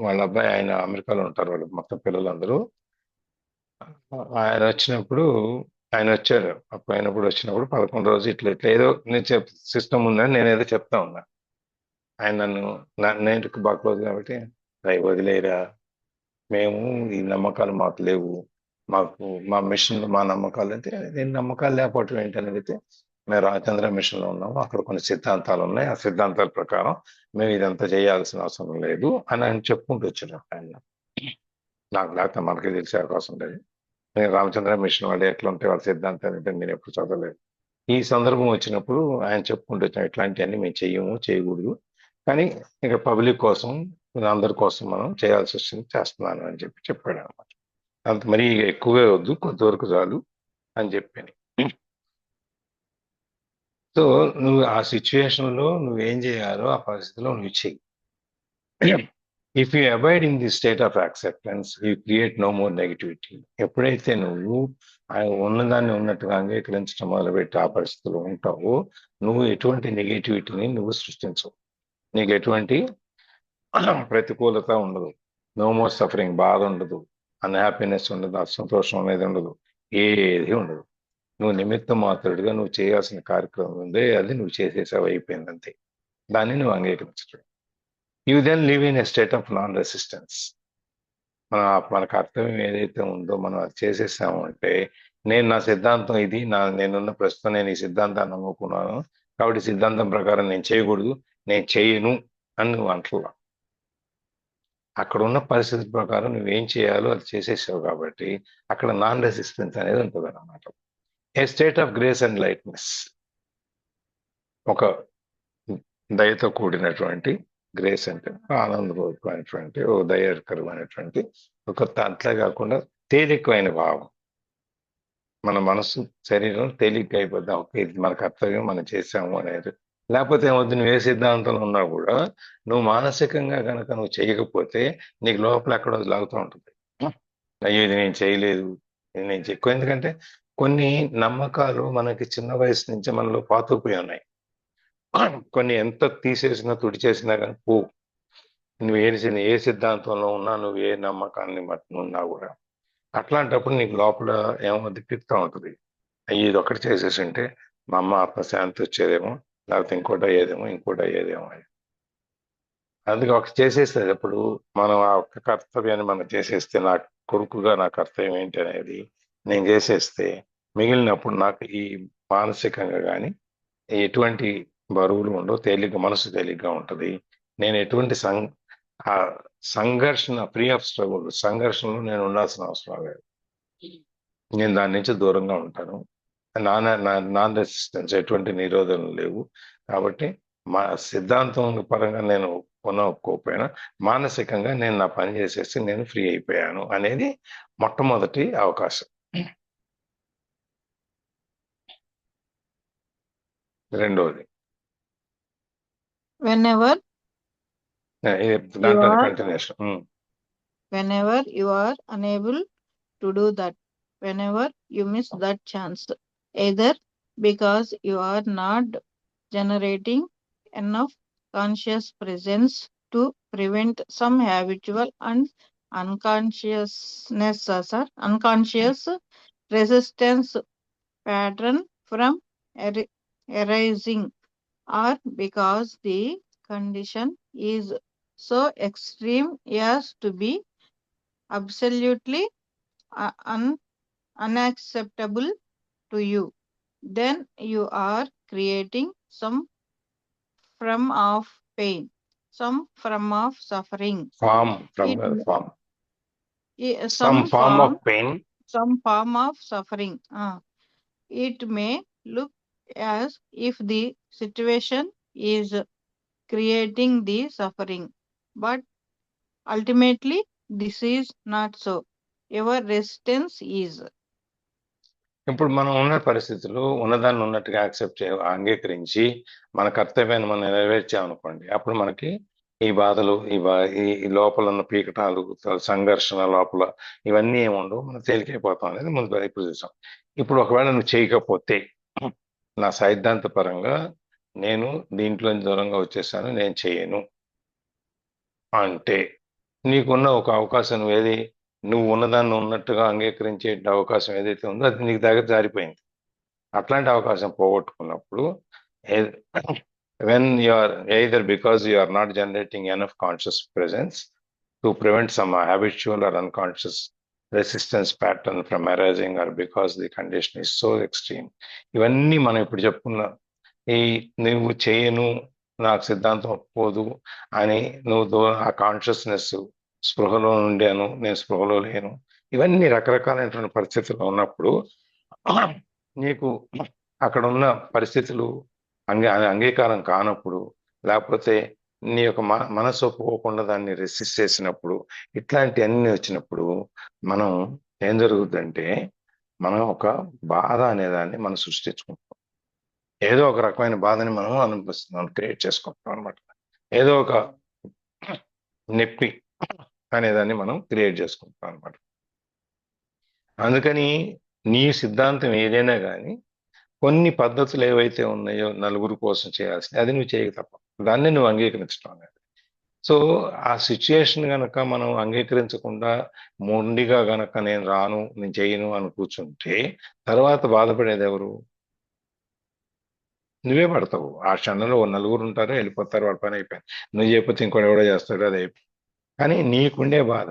వాళ్ళ అబ్బాయి, ఆయన అమెరికాలో ఉంటారు, వాళ్ళు మొత్తం పిల్లలందరూ. ఆయన వచ్చినప్పుడు ఆయన వచ్చారు, పోయినప్పుడు వచ్చినప్పుడు 11 రోజు ఇట్లా ఇట్లా ఏదో నేను సిస్టమ్ ఉందని నేను ఏదో చెప్తా ఉన్నా. ఆయన నేను బాగా క్లోజ్ కాబట్టి అవి వదిలేరా, మేము ఈ నమ్మకాలు మాకు లేవు, మాకు మా మిషన్లు మా నమ్మకాలు అంటే నేను నమ్మకాలు లేకపోవటం ఏంటని అడిగితే మేము రామచంద్ర మిషన్లో ఉన్నాము, అక్కడ కొన్ని సిద్ధాంతాలు ఉన్నాయి, ఆ సిద్ధాంతాల ప్రకారం మేము ఇదంతా చేయాల్సిన అవసరం లేదు అని ఆయన చెప్పుకుంటూ వచ్చారు. ఆయన నాకు లేకపోతే మనకి తెలిసే అవకాశం లేదు. నేను రామచంద్ర మిషన్ వాళ్ళు ఎట్లా ఉంటే వాళ్ళ సిద్ధాంతాలు అంటే నేను ఎప్పుడు చదవలేదు. ఈ సందర్భం వచ్చినప్పుడు ఆయన చెప్పుకుంటూ వచ్చాం, ఇట్లాంటివన్నీ మేము చెయ్యము, చేయకూడదు, కానీ ఇక పబ్లిక్ కోసం, అందరి కోసం మనం చేయాల్సి వస్తుంది, చేస్తున్నాను అని చెప్పి చెప్పాడు అనమాట. అంత మరీ ఎక్కువగా వద్దు, కొంతవరకు చాలు అని చెప్పాను. సో నువ్వు ఆ సిచ్యువేషన్లో నువ్వేం చేయాలో ఆ పరిస్థితిలో నువ్వు చెయ్యి. If you avoid in the state of acceptance you create no more negativity. ఎప్పుడైతే నువ్వు ఉన్నదాన్ని ఉన్నట్టుగా అంగీకరించడం మొదలుపెట్టి ఆ పరిస్థితిలో ఉంటావో నువ్వు ఎటువంటి నెగిటివిటీని నువ్వు సృష్టించవు, నీకు ఎటువంటి ప్రతికూలత ఉండదు, నో మోర్ సఫరింగ్, బాధ ఉండదు, అన్హ్యాపీనెస్ ఉండదు, అసంతోషం అనేది ఉండదు, ఏది ఉండదు. నువ్వు నిమిత్త మాత్రుడిగా నువ్వు చేయాల్సిన కార్యక్రమం ఉందే అది నువ్వు చేసేసావు, అయిపోయింది అంతే. దాన్ని నువ్వు అంగీకరించడం. You then live in a state of non resistance. మన కర్తవ్యం ఏదైతే ఉందో మనం అది చేసేసాము అంటే, నేను నా సిద్ధాంతం ఇది, నేనున్న ప్రస్తుతం నేను ఈ సిద్ధాంతాన్ని నమ్ముకున్నాను కాబట్టి సిద్ధాంతం ప్రకారం నేను చేయకూడదు, నేను చేయను అని నువ్వు అంటలా. అక్కడ ఉన్న పరిస్థితి ప్రకారం నువ్వేం చేయాలో అది చేసేసావు కాబట్టి అక్కడ నాన్ రెసిస్టెన్స్ అనేది ఉంటుంది అన్నమాట. A state of grace and lightness, ఒక దయతో కూడినటువంటి, గ్రేస్ అంటే ఆనందపూర్వకమైనటువంటి, ఓ దయకరమైనటువంటి ఒక అట్లా కాకుండా తేలికమైన భావం. మన మనసు శరీరం తేలిక అయిపోద్దాం, ఓకే ఇది మన కర్తవ్యం మనం చేసాము అనేది. లేకపోతే ఏమవుతుంది, నువ్వు ఏ సిద్ధాంతంలో ఉన్నా కూడా నువ్వు మానసికంగా కనుక నువ్వు చేయకపోతే నీకు లోపల ఎక్కడో లాగుతూ ఉంటుంది. అయ్యో ఇది నేను చేయలేదు, ఇది నేను ఎక్కువ. ఎందుకంటే కొన్ని నమ్మకాలు మనకి చిన్న వయసు నుంచి మనలో పాతుకుపోయి ఉన్నాయి. కొన్ని ఎంత తీసేసినా తుడిచేసినా కానీ పో, నువ్వు ఏ సిద్ధాంతంలో ఉన్నా, నువ్వు ఏ నమ్మకాన్ని ఉన్నా కూడా అట్లాంటప్పుడు నీకు లోపల ఏమో దిక్కుతా ఉంటుంది, ఇది ఒకటి చేసేసి ఉంటే మా అమ్మ ఆత్మశాంతి వచ్చేదేమో, లేకపోతే ఇంకోటి అయ్యేదేమో అని. అందుకే ఒకటి చేసేస్తుంది. అప్పుడు మనం ఆ ఒక్క కర్తవ్యాన్ని మనం చేసేస్తే, నా కొడుకుగా నా కర్తవ్యం ఏంటి అనేది నేను చేసేస్తే మిగిలినప్పుడు నాకు ఈ మానసికంగా కానీ ఎటువంటి బరువులు ఉండవు, మనసు తేలిగ్గా ఉంటుంది. నేను ఎటువంటి ఆ సంఘర్షణ, ఫ్రీ ఆఫ్ స్ట్రగుల్, సంఘర్షణలో నేను ఉండాల్సిన అవసరం లేదు, నేను దాని నుంచి దూరంగా ఉంటాను. నాన్ రెసిస్టెన్స్, ఎటువంటి నిరోధనలు లేవు. కాబట్టి మా సిద్ధాంతం పరంగా నేను ఒప్పుకోకపోయినా మానసికంగా నేను నా పని చేసేసి నేను ఫ్రీ అయిపోయాను అనేది మొట్టమొదటి అవకాశం. రెండోది, whenever దాంట్లో continuation. you are unable to do that, whenever you miss that chance, either because you are not generating enough conscious presence to prevent some habitual and unconscious resistance pattern from arising, or because the condition is so extreme as to be absolutely unacceptable to you, then you are creating some form of pain, some form of suffering. Form from It form. some Some form of pain. some form of suffering. It may look as if the situation is creating the suffering, but ultimately this is not so. Your resistance is. ఇప్పుడు మనం ఉన్న పరిస్థితులు ఉన్నదాన్ని ఉన్నట్టుగా అంగీకరించి మన కర్తవ్యాన్ని మనం నెరవేర్చామనుకోండి, అప్పుడు మనకి ఈ బాధలు ఈ లోపల ఉన్న పీకటాలు, సంఘర్షణ లోపల ఇవన్నీ ఏముండవు, మనం తేలికైపోతాం అనేది ముందు ఇప్పుడు చూసాం. ఇప్పుడు ఒకవేళ నువ్వు చేయకపోతే, నా సైద్ధాంత పరంగా నేను దీంట్లో దూరంగా వచ్చేసాను, నేను చేయను అంటే నీకున్న ఒక అవకాశం నువ్వు ఉన్నదాన్ని ఉన్నట్టుగా అంగీకరించే అవకాశం ఏదైతే ఉందో అది నీకు దగ్గర జారిపోయింది. అట్లాంటి అవకాశం పోగొట్టుకున్నప్పుడు, when you are either because you are not generating enough conscious presence to prevent some habitual or unconscious resistance pattern from arising, or because the condition is so extreme. ఇవన్నీ మనం ఇప్పుడు చెప్పుకున్న నువ్వు చేయను, నాకు సిద్ధాంతం ఒప్పుకోదు అని నువ్వు ఆ కాన్షియస్నెస్ స్పృహలో ఉండాను, నేను స్పృహలో లేను, ఇవన్నీ రకరకాలైనటువంటి పరిస్థితుల్లో ఉన్నప్పుడు నీకు అక్కడ ఉన్న పరిస్థితులు అంగీకారం కానప్పుడు, లేకపోతే నీ యొక్క మనసు ఒప్పుకోకుండా దాన్ని రెసిస్ట్ చేసినప్పుడు, ఇట్లాంటి అన్ని వచ్చినప్పుడు మనం ఏం జరుగుతుందంటే, మనం ఒక బాధ అనేదాన్ని మనం సృష్టించుకుంటాం. ఏదో ఒక రకమైన బాధని మనం అనిపిస్తున్నాం, క్రియేట్ చేసుకుంటాం అనమాట. ఏదో ఒక నొప్పి అనేదాన్ని మనం క్రియేట్ చేసుకుంటాం అనమాట. అందుకని నీ సిద్ధాంతం ఏదైనా కానీ కొన్ని పద్ధతులు ఏవైతే ఉన్నాయో నలుగురు కోసం చేయాల్సింది, అది నువ్వు చేయక తప్ప, దాన్ని నువ్వు అంగీకరించడం అనేది. సో ఆ సిచ్యుయేషన్ గనక మనం అంగీకరించకుండా మొండిగా గనక నేను రాను, నేను చేయను అని కూర్చుంటే, తర్వాత బాధపడేది ఎవరు? నువ్వే పడతావు. ఆ క్షణంలో నలుగురు ఉంటారు, వెళ్ళిపోతారు, వాళ్ళ పని అయిపోయింది. నువ్వు చేయకపోతే ఇంకోటి ఎవడో చేస్తాడు, అది అయిపోయింది. కానీ నీకుండే బాధ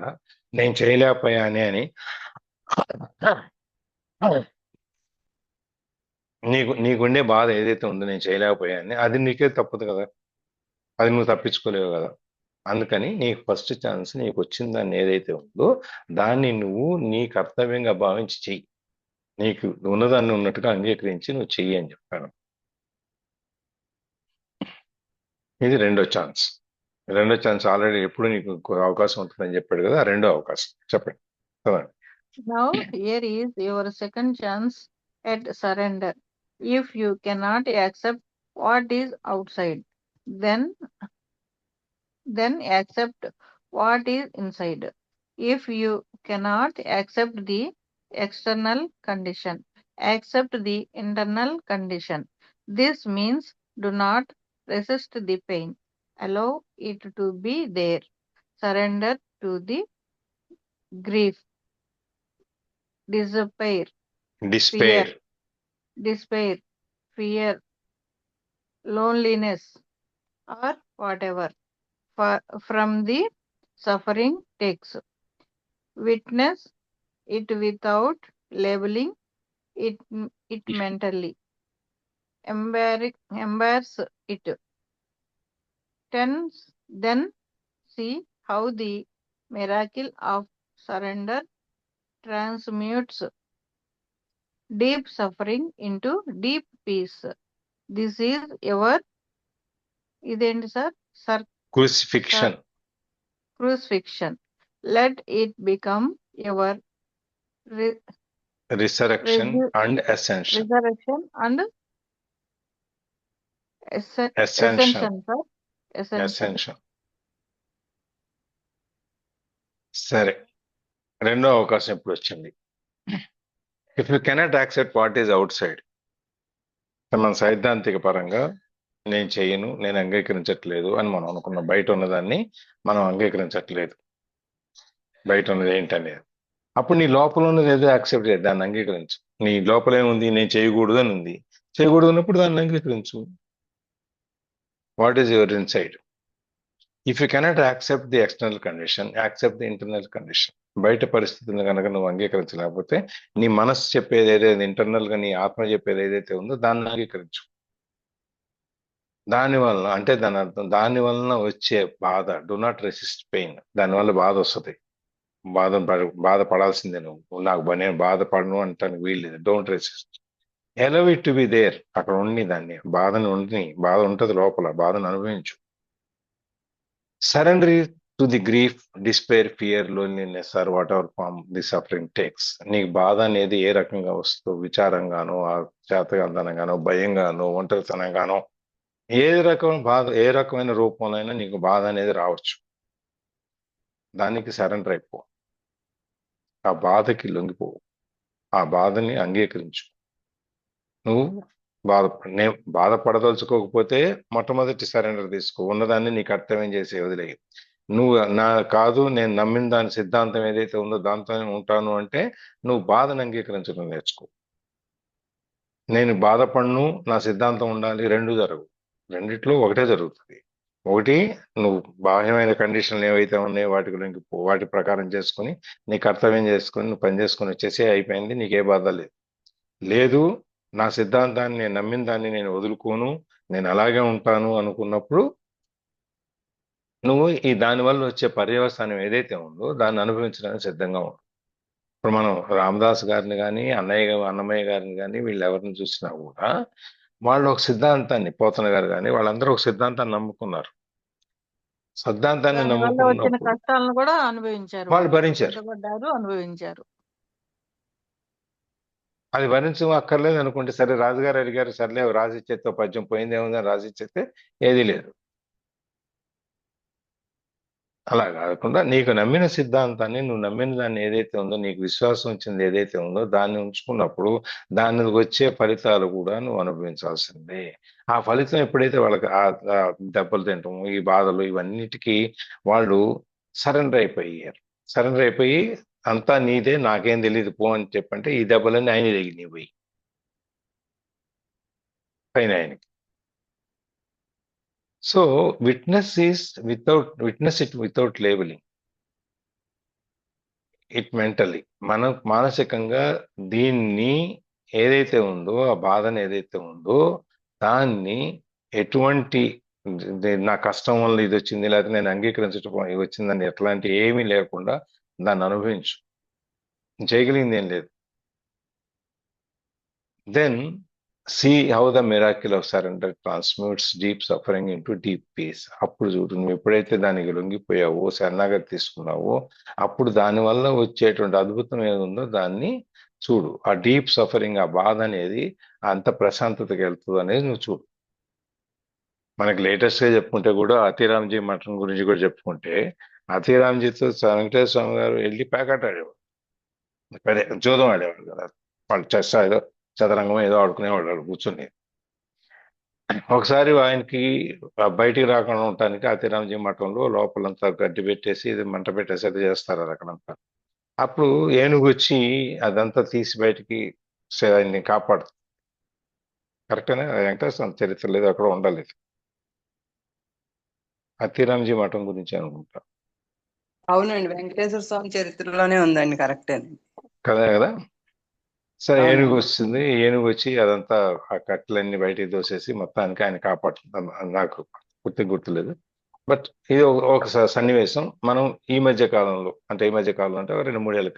నేను చేయలేకపోయానే అని నీకుండే బాధ ఏదైతే ఉందో నేను చేయలేకపోయాని, అది నీకే తప్పదు కదా, అది నువ్వు తప్పించుకోలేవు కదా. అందుకని నీకు ఫస్ట్ ఛాన్స్, నీకు వచ్చిన దాన్ని ఏదైతే ఉందో దాన్ని నువ్వు నీ కర్తవ్యంగా భావించి చెయ్యి. నీకు ఉన్నదాన్ని ఉన్నట్టుగా అంగీకరించి నువ్వు చెయ్యి అని చెప్పాను. ఇది రెండో ఛాన్స్. ఆల్రెడీ ఎప్పుడు నీకు అవకాశం ఉంటుందని చెప్పాడు కదా, రెండో అవకాశం చెప్పండి. Now here is your second chance at surrender. If you cannot accept what is outside, then accept what is inside. If you cannot accept the external condition, accept the internal condition. This means do not resist the pain. Allow it to be there. Surrender to the grief, despair, fear, loneliness, or whatever from the suffering takes. Witness it without labeling it mentally. Embrace it. Then see how the miracle of surrender transmutes deep suffering into deep peace. This is your idendi sir crucifixion. Let it become your resurrection and ascension. Ascension, sir. Ascension. సరే, రెండో అవకాశం ఇప్పుడు వచ్చింది. If you cannot accept what is out side, మన సైద్ధాంతిక పరంగా నేను చేయను, నేను అంగీకరించట్లేదు అని మనం అనుకున్న బయట ఉన్నదాన్ని మనం అంగీకరించట్లేదు, బయట ఉన్నది ఏంటనేది. అప్పుడు నీ లోపల ఉన్నది ఏదో యాక్సెప్ట్ చేయాలి, దాన్ని అంగీకరించు. నీ లోపల ఏముంది, నేను చేయకూడదు అని ఉంది, చేయకూడదు అన్నప్పుడు దాన్ని అంగీకరించు. What is your inside? If you cannot accept the external condition, accept the internal condition. బయట పరిస్థితులను కనుక నువ్వు అంగీకరించలేకపోతే నీ మనసు చెప్పేది ఏదైతే, ఇంటర్నల్ గా నీ ఆత్మ చెప్పేది ఏదైతే ఉందో దాన్ని అంగీకరించు. దానివల్ల అంటే దాని అర్థం, దాని వలన వచ్చే బాధ, డు నాట్ రెసిస్ట్ పెయిన్. దానివల్ల బాధ వస్తుంది, బాధపడాల్సిందే నువ్వు. నేను బాధపడను అంటానికి వీల్లేదు. Don't resist, allow it to be there. అక్కడ ఉండి దాన్ని బాధను ఉండి, బాధ ఉంటుంది లోపల, బాధను అనుభవించు. Surrender to the grief, despair, fear, loneliness or whatever form the suffering takes. నీకు బాధ అనేది ఏ రకంగా వస్తుందో, విచారంగానో, చేతగానో, భయంగానో, ఒంటరితనంగానో, ఏ రకమైన బాధ, ఏ రకమైన రూపంలో నీకు బాధ అనేది రావచ్చు. దానికి సరెండర్ అయిపో, ఆ బాధకి లొంగిపో, ఆ బాధని అంగీకరించు. నువ్వు నేను బాధపడదలుచుకోకపోతే మొట్టమొదటి సరెండర్ తీసుకో, ఉన్నదాన్ని నీ కర్తవ్యం చేసి వదిలేయి. నువ్వు నా కాదు, నేను నమ్మిన దాని సిద్ధాంతం ఏదైతే ఉందో దాంతోనే ఉంటాను అంటే నువ్వు బాధను అంగీకరించడం నేర్చుకో. నేను బాధపడను, నా సిద్ధాంతం ఉండాలి, రెండు జరగవు. రెండిట్లో ఒకటే జరుగుతుంది. ఒకటి, నువ్వు బాహ్యమైన కండిషన్లు ఏవైతే ఉన్నాయో వాటికి వాటి ప్రకారం చేసుకుని నీ కర్తవ్యం చేసుకుని నువ్వు పని చేసుకుని వచ్చేసి అయిపోయింది, నీకే బాధ లేదు. లేదు, నా సిద్ధాంతాన్ని, నేను నమ్మిన దాన్ని నేను వదులుకోను, నేను అలాగే ఉంటాను అనుకున్నప్పుడు నువ్వు ఈ దానివల్ల వచ్చే పర్యవసానం ఏదైతే ఉందో దాన్ని అనుభవించడానికి సిద్ధంగా ఉండు. ఇప్పుడు మనం రామదాస్ గారిని కానీ, అన్నమయ్య గారిని కానీ, వీళ్ళు ఎవరిని చూసినా కూడా వాళ్ళు ఒక సిద్ధాంతాన్ని, పోతన గారు కానీ, వాళ్ళందరూ ఒక సిద్ధాంతాన్ని నమ్ముకున్నారు. సిద్ధాంతాన్ని దానివల్ల వచ్చిన నమ్ముకున్నప్పుడు కష్టాలను కూడా అనుభవించారు, వాళ్ళు భరించారు. బాధపడ్డారు, అనుభవించారు. అది భరించడం అక్కర్లేదు అనుకుంటే సరే, రాజుగారు అడిగారు, సర్లే రాసిచ్చేతో పద్యం పోయింది ఏముందని రాసిచ్చేస్తే ఏదీ లేదు. అలా కాకుండా నీకు నమ్మిన సిద్ధాంతాన్ని, నువ్వు నమ్మిన దాన్ని ఏదైతే ఉందో, నీకు విశ్వాసం వచ్చింది ఏదైతే ఉందో దాన్ని ఉంచుకున్నప్పుడు దాని వచ్చే ఫలితాలు కూడా నువ్వు అనుభవించాల్సిందే. ఆ ఫలితం ఎప్పుడైతే వాళ్ళకి ఆ దెబ్బలు తింటాము, ఈ బాధలు, ఇవన్నిటికీ వాళ్ళు సరెండర్ అయిపోయారు. సరెండర్ అయిపోయి అంతా నీదే, నాకేం తెలియదు పో అని చెప్పంటే ఈ దెబ్బలన్నీ ఆయన తగిలినాయి పోయి పైన ఆయనకి. So witness it without labelling it mentally. మనం మానసికంగా దీన్ని ఏదైతే ఉందో, ఆ బాధను ఏదైతే ఉందో దాన్ని ఎటువంటి నా కష్టం వల్ల ఇది వచ్చింది, లేకపోతే నేను అంగీకరించడం వచ్చిందని ఎట్లాంటి ఏమీ లేకుండా దాన్ని అనుభవించు. చేయగలిగింది ఏం లేదు. Then see how the miracle of surrender transmutes deep suffering into deep peace. అప్పుడు చూడు, నువ్వు ఎప్పుడైతే దానికి లొంగిపోయావో, శరణాగతి తీసుకున్నావో, అప్పుడు దానివల్ల వచ్చేటువంటి అద్భుతం ఏముందో దాన్ని చూడు. ఆ డీప్ సఫరింగ్, ఆ బాధ అనేది అంత ప్రశాంతతకి వెళ్తుంది అనేది నువ్వు చూడు. మనకి లేటెస్ట్ గా చెప్పుకుంటే కూడా అతిరామ్జీ మఠం గురించి కూడా చెప్పుకుంటే, అతిరామ్జీతో వెంకటేశ్వర స్వామి గారు వెళ్ళి ప్యాకెట్ ఆడేవాడు, అదే జోదం ఆడేవాడు కదా, వాళ్ళు చెస్ ఏదో చదరంగం ఏదో ఆడుకునేవాడు కూర్చొని. ఒకసారి ఆయనకి బయటికి రాకుండా ఉండటానికి అతిరామ్జీ మఠంలో లోపలంతా గడ్డి పెట్టేసి, ఇది మంట పెట్టేసి అది చేస్తారు అక్కడంతా. అప్పుడు ఏనుగు వచ్చి అదంతా తీసి బయటికి ఆయన్ని కాపాడుతుంది. కరెక్టేనా? వెంకటేశ్వర చరిత్ర లేదు, అక్కడ ఉండలేదు. అతిరామ్జీ మఠం గురించి అనుకుంటా. అవునండి, వెంకటేశ్వర స్వామి చరిత్రలోనే ఉందండి, కరెక్టే కదా. సరే, అవునండి. ఏనుగు వస్తుంది, ఏనుగు వచ్చి అదంతా ఆ కట్టెలన్నీ బయటికి దోసేసి మొత్తానికి ఆయన కాపాడుతుంది. నాకు గుర్తులేదు, బట్ ఇది ఒక సన్నివేశం. మనం ఈ మధ్య కాలంలో అంటే 2-3 ఏళ్ళ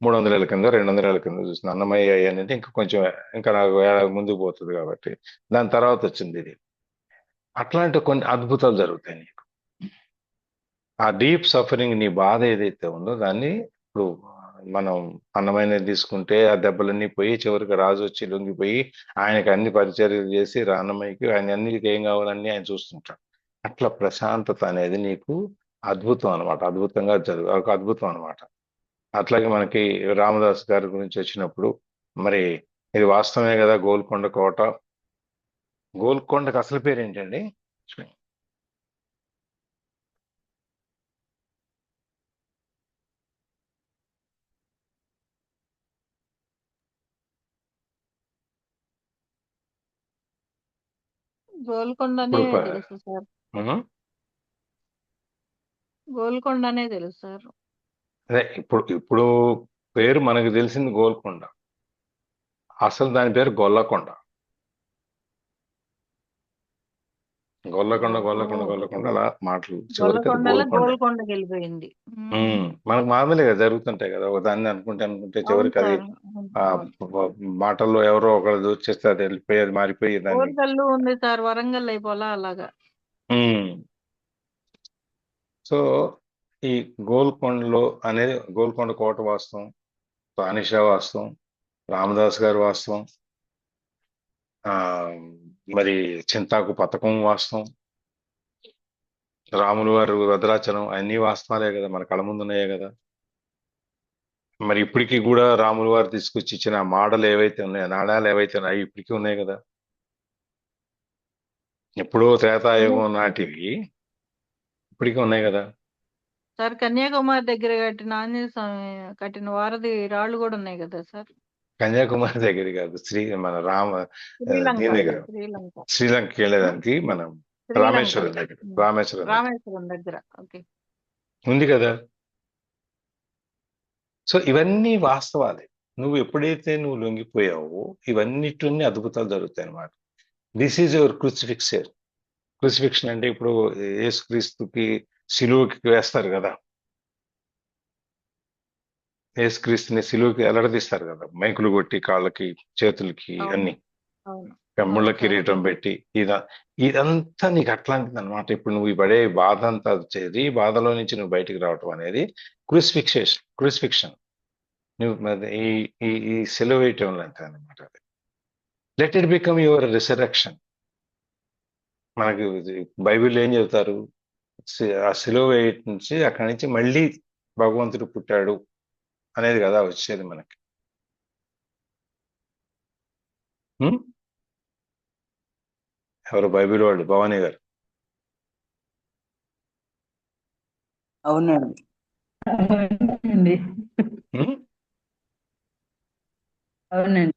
300 ఏళ్ళ కింద 200 ఏళ్ళ కింద చూసిన అన్నమయ్య అనేది ఇంకా కొంచెం, ఇంకా నాకు ముందుకు పోతుంది కాబట్టి దాని తర్వాత వచ్చింది ఇది. అట్లాంటి కొన్ని అద్భుతాలు జరుగుతాయి నీకు. ఆ డీప్ సఫరింగ్, నీ బాధ ఏదైతే ఉందో దాన్ని, ఇప్పుడు మనం అన్నమయ్య తీసుకుంటే ఆ దెబ్బలన్నీ పోయి చివరికి రాజు వచ్చి లొంగిపోయి ఆయనకి అన్ని పరిచర్యలు చేసి, అన్నమయ్యకి ఆయన అన్నిటికీ ఏం కావాలన్నీ ఆయన చూస్తుంటాడు. అట్లా ప్రశాంతత అనేది నీకు అద్భుతం అనమాట, ఒక అద్భుతం అనమాట. అట్లాగే మనకి రామదాస్ గారి గురించి వచ్చినప్పుడు మరి ఇది వాస్తవమే కదా గోల్కొండ కోట. గోల్కొండకు అసలు పేరు ఏంటండి? గోల్కొండనే ఇప్పుడు తెలుసు సార్. ఉహు. గోల్కొండనే తెలుసు సార్. అదే ఇప్పుడు పేరు మనకు తెలిసింది గోల్కొండ, అసలు దాని పేరు గొల్లకొండ. గొల్లకొండ గొల్లకొండ ఓ గొల్లకొండ అలా మాటలు చివరికి అది గొల్లకొండలో గోల్కొండ. గోల్కొండకి వెళ్ళిపోయింది. మనకు మామూలుగా జరుగుతుంటాయి కదా, ఒక దాన్ని అనుకుంటే అవును చివరికి అది సార్. అవును, ఆ అవును. మాటల్లో ఎవరో ఒకరు దూచేస్తే అది వెళ్ళిపోయి అది మారిపోయి దాన్ని. ఓర్గల్లు ఉంది సార్, వరంగల్ అయిపోలా అలాగా. ఉమ్. సో ఈ గోల్కొండలో అనేది గోల్కొండ కోట వాస్తవం, తానిషా వాస్తవం, రామదాస్ గారు వాస్తవం, ఆ మరి చింతాకు పథకం వాస్తవం, రాములు వారు భద్రాచలం అన్ని వాస్తవాలే కదా, మన కళ్ళ ముందు ఉన్నాయే కదా. మరి ఇప్పటికీ కూడా రాములు వారు తీసుకొచ్చి ఇచ్చిన మాడలు ఏవైతే ఉన్నాయో, నాణాలు ఏవైతే ఉన్నాయో అవి ఇప్పటికీ ఉన్నాయి కదా. ఎప్పుడో త్రేతాయుగం నాటివి ఇప్పటికీ ఉన్నాయి కదా. సార్ కన్యాకుమారి దగ్గర కట్టిన ఆంజనేయ స్వామి కట్టిన వారధి రాళ్ళు కూడా ఉన్నాయి కదా సార్. కన్యాకుమారి దగ్గర కాదు, మన శ్రీలంక. దీని దగ్గర శ్రీలంక. శ్రీలంకకి వెళ్ళేదానికి మనం శ్రీలంక. రామేశ్వరం దగ్గర రామేశ్వరం దగ్గర రామేశ్వరం దగ్గర. ఓకే. ఉంది కదా. సో ఇవన్నీ వాస్తవాలే. నువ్వు ఎప్పుడైతే నువ్వు లొంగిపోయావో ఇవన్నిటిని అద్భుతాలు జరుగుతాయి అన్నమాట. This is your crucifixion. Crucifixion అంటే ఇప్పుడు యేసుక్రీస్తుకి సిలువకి వేస్తారు కదా, యేసుక్రీస్తుని సిలువకి ఎలాడదీస్తారు కదా, మైకులు కొట్టి కాళ్ళకి చేతులకి అవును, అన్ని అవును, పెమ్ముళ్ళ అవును సార్. కిరీటం పెట్టి ఇదంతా నీకు అట్లాంటిది అనమాట. ఇప్పుడు నువ్వు ఈ పడే బాధ అంతా చేరి బాధలో నుంచి నువ్వు బయటికి రావటం అనేది క్రూసిఫిక్షన్. నువ్వు ఈ ఈ ఈ సెలవు వేయటం అంతే అనమాట. అది let it become your resurrection. మనకి బైబిల్ ఏం చెబుతారు? ఆ సెలవు వేయటం నుంచి అక్కడి నుంచి మళ్ళీ భగవంతుడు పుట్టాడు అనేది కదా వచ్చేది మనకి. హ్మ్? ఎవరు బైబిల్ వాళ్ళు? భవానీ గారు. అవునండి. అవునండి. హ్మ్? అవునండి.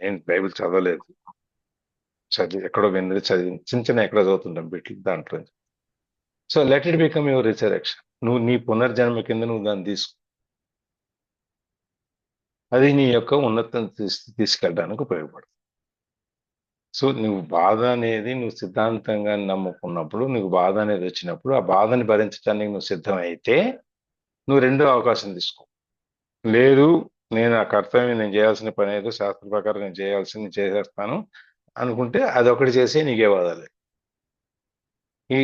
నేను బైబిల్ చదవలేదు, ఎక్కడో విన్నది చదివి చిన్న చిన్న ఎక్కడో చదువుతుంటాం బిట్లు దాంట్లో. So let it become your resurrection. నువ్వు నీ పునర్జన్మ కింద నువ్వు దాన్ని తీసుకో. అది నీ యొక్క ఉన్నతం తీసుకెళ్ళడానికి ఉపయోగపడుతుంది. సో నువ్వు బాధ అనేది నువ్వు సిద్ధాంతంగా నమ్ముకున్నప్పుడు, నువ్వు బాధ అనేది వచ్చినప్పుడు ఆ బాధని భరించడానికి నువ్వు సిద్ధమైతే నువ్వు రెండో అవకాశం తీసుకో. లేదు, నేను ఆ కర్తవ్యం నేను చేయాల్సిన పని ఏదో శాస్త్ర ప్రకారం నేను చేయాల్సింది చేసేస్తాను అనుకుంటే అదొకటి చేసే, నీకే బాధాలి. ఈ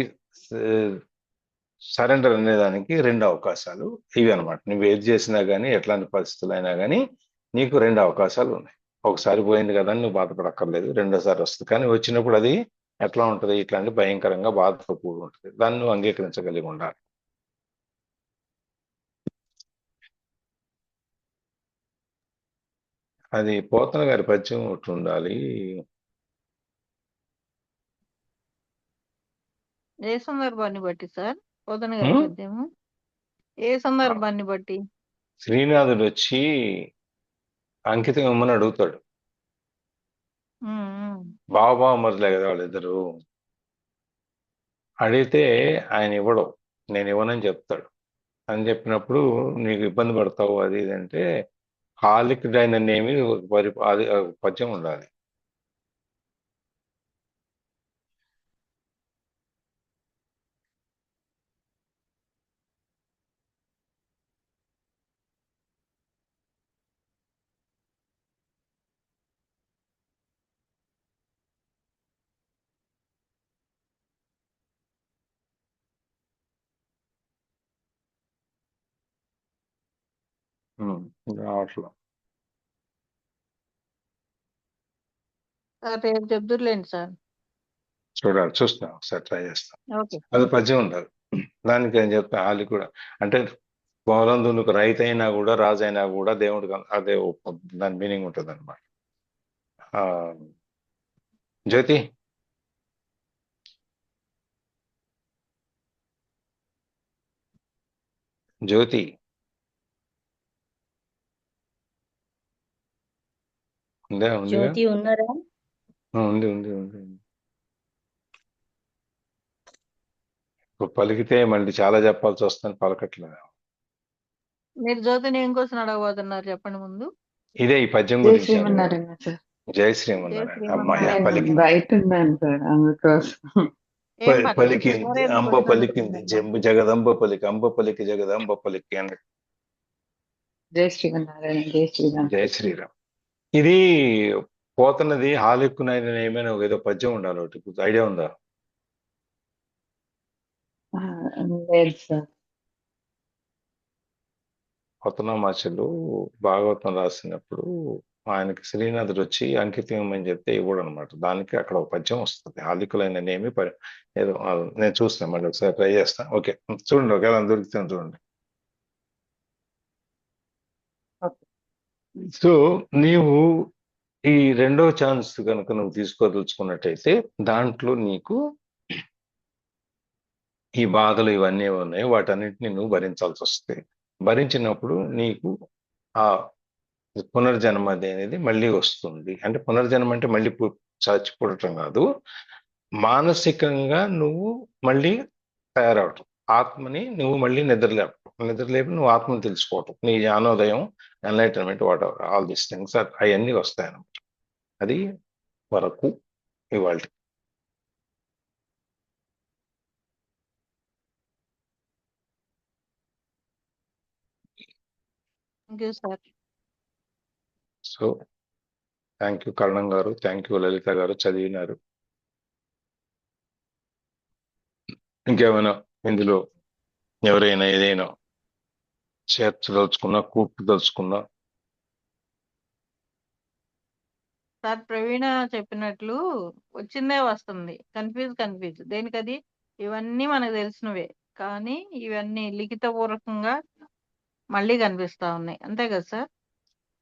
సరెండర్ అనేదానికి రెండు అవకాశాలు ఇవి అనమాట. నువ్వు ఏది చేసినా కానీ ఎట్లాంటి పరిస్థితులు అయినా కానీ నీకు రెండు అవకాశాలు ఉన్నాయి. ఒకసారి పోయింది కదా అని నువ్వు బాధపడక్కర్లేదు, రెండోసారి వస్తుంది. కానీ వచ్చినప్పుడు అది ఎట్లా ఉంటుంది? ఇట్లాంటి భయంకరంగా బాధతో కూడి ఉంటుంది. దాన్ని నువ్వు అంగీకరించగలిగి ఉండాలి. అది పోతన గారి పద్యం ఒకటి ఉండాలి. ఏ సందర్భాన్ని బట్టి సార్ పోతన గారి పద్యము? ఏ సందర్భాన్ని బట్టి? శ్రీనాథుడు వచ్చి అంకితం ఇమ్మని అడుగుతాడు. బాబా మరులే కదా వాళ్ళిద్దరు. అడిగితే ఆయన ఇవ్వడం, నేను ఇవ్వనని చెప్తాడు. అని చెప్పినప్పుడు నీకు ఇబ్బంది పడతావు అది ఇది అంటే హాలికుడైననేమి అది పద్యం ఉండాలి. రావట్లా. సార్ రేపు చెప్దురులేండి సార్. చూస్తాను, ఒకసారి ట్రై చేస్తాను. ఓకే. అది పద్యం ఉండాలి. దానికి నేను చెప్తాను హాలి కూడా అంటే పొలం దున్నుకు రైతు అయినా కూడా రాజు అయినా కూడా దేవుడికి అదే దాని మీనింగ్ ఉంటుంది అనమాట. జ్యోతి, జ్యోతి ఉందా? ఉందిగా. జ్యోతి ఉన్నారా? ఉంది ఉంది ఉంది. ఇప్పుడు పలికితే మళ్ళీ చాలా చెప్పాల్సి వస్తుంది, పలకట్లేదు. మీరు జ్యోతిని ఏం క్వశ్చన్ అడగబోతున్నారు చెప్పండి ముందు. ఇదే ఈ పద్యం జై గురించి శ్రీమన్నారాయణ సార్. జయ జై శ్రీమన్నారాయణ. అమ్మాయి శ్రీమన్నారాయణ. పలికి నేను బయట ఉన్నాను సార్ అందుకోసం. ఏం పర్లేదు, పలికింది, ఎవరైనా అంబ క్వశ్చన్ పలికింది, అడుగుతున్నారు. జగదంబ పలికి, అంబ పలికి జగదంబ పలికి అని. జై శ్రీమన్నారాయణ, జై శ్రీరామ్. జయ శ్రీరామ్. ఇది పోతున్నది హాలెక్కునైన ఏమైనా ఏదో పద్యం ఉండాలి ఒకటి, ఐడియా ఉందా? ఆ, లేదు సార్. పతనామాచులు భాగవతం రాసినప్పుడు ఆయనకి శ్రీనాథుడు వచ్చి అంకితం ఇవ్వమని చెప్తే ఇవ్వడు అనమాట. దానికి అక్కడ ఒక పద్యం వస్తుంది, హాలికులైన నేమి ఏదో నేను చూస్తాను, మళ్ళీ ఒకసారి ట్రై చేస్తాను. ఓకే, చూడండి, ఒకవేళ దొరుకుతాను చూడండి. సో నీవు ఈ రెండో ఛాన్స్ కనుక నువ్వు తీసుకోదలుచుకున్నట్టయితే దాంట్లో నీకు ఈ బాధలు ఇవన్నీ ఉన్నాయి, వాటన్నిటిని నువ్వు భరించాల్సి వస్తుంది. భరించినప్పుడు నీకు ఆ పునర్జన్మ అనేది మళ్ళీ వస్తుంది. అంటే పునర్జన్మ అంటే మళ్ళీ చచ్చిపోవటం కాదు, మానసికంగా నువ్వు మళ్ళీ తయారవటం, ఆత్మని నువ్వు మళ్ళీ నిద్రలేపి నువ్వు ఆత్మని తెలుసుకోవటం, నీ జ్ఞానోదయం, enlightenment, whatever all these things అవన్నీ వస్తాయన్నమాట. అది వరకు ఇవాళ. Thank you sir. So thank you Karanam గారు, థ్యాంక్ యూ లలిత గారు, చదివినారు. ఇంకేమైనా ఇందులో ఎవరైనా ఏదైనా చేర్చదలుచుకున్నా, కూర్చదలుచుకున్నా? సార్ ప్రవీణ చెప్పినట్లు వచ్చిందే వస్తుంది, కన్ఫ్యూజ్ దేనికది. ఇవన్నీ మనకు తెలిసినవే, కానీ ఇవన్నీ లిఖితపూర్వకంగా మళ్ళీ కనిపిస్తా ఉన్నాయి, అంతే కదా సార్?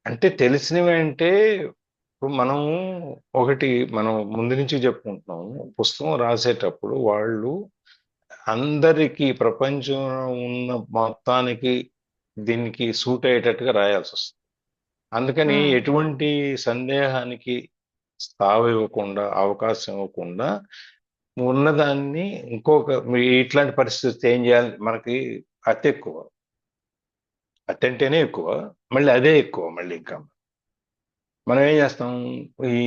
అంటే తెలిసినవి అంటే ఇప్పుడు మనం ముందు నుంచి చెప్పుకుంటున్నాము, పుస్తకం రాసేటప్పుడు వాళ్ళు అందరికీ ప్రపంచంలో ఉన్న మొత్తానికి దీనికి సూట్ అయ్యేటట్టుగా రాయాల్సి వస్తుంది. అందుకని ఎటువంటి సందేహానికి స్థావు ఇవ్వకుండా, అవకాశం ఇవ్వకుండా ఉన్నదాన్ని ఇట్లాంటి పరిస్థితి ఏం చేయాలి, మనకి అతి ఎక్కువ, అతి అంటేనే ఎక్కువ, మళ్ళీ అదే ఎక్కువ. మళ్ళీ ఇంకా మనం ఏం చేస్తాం, ఈ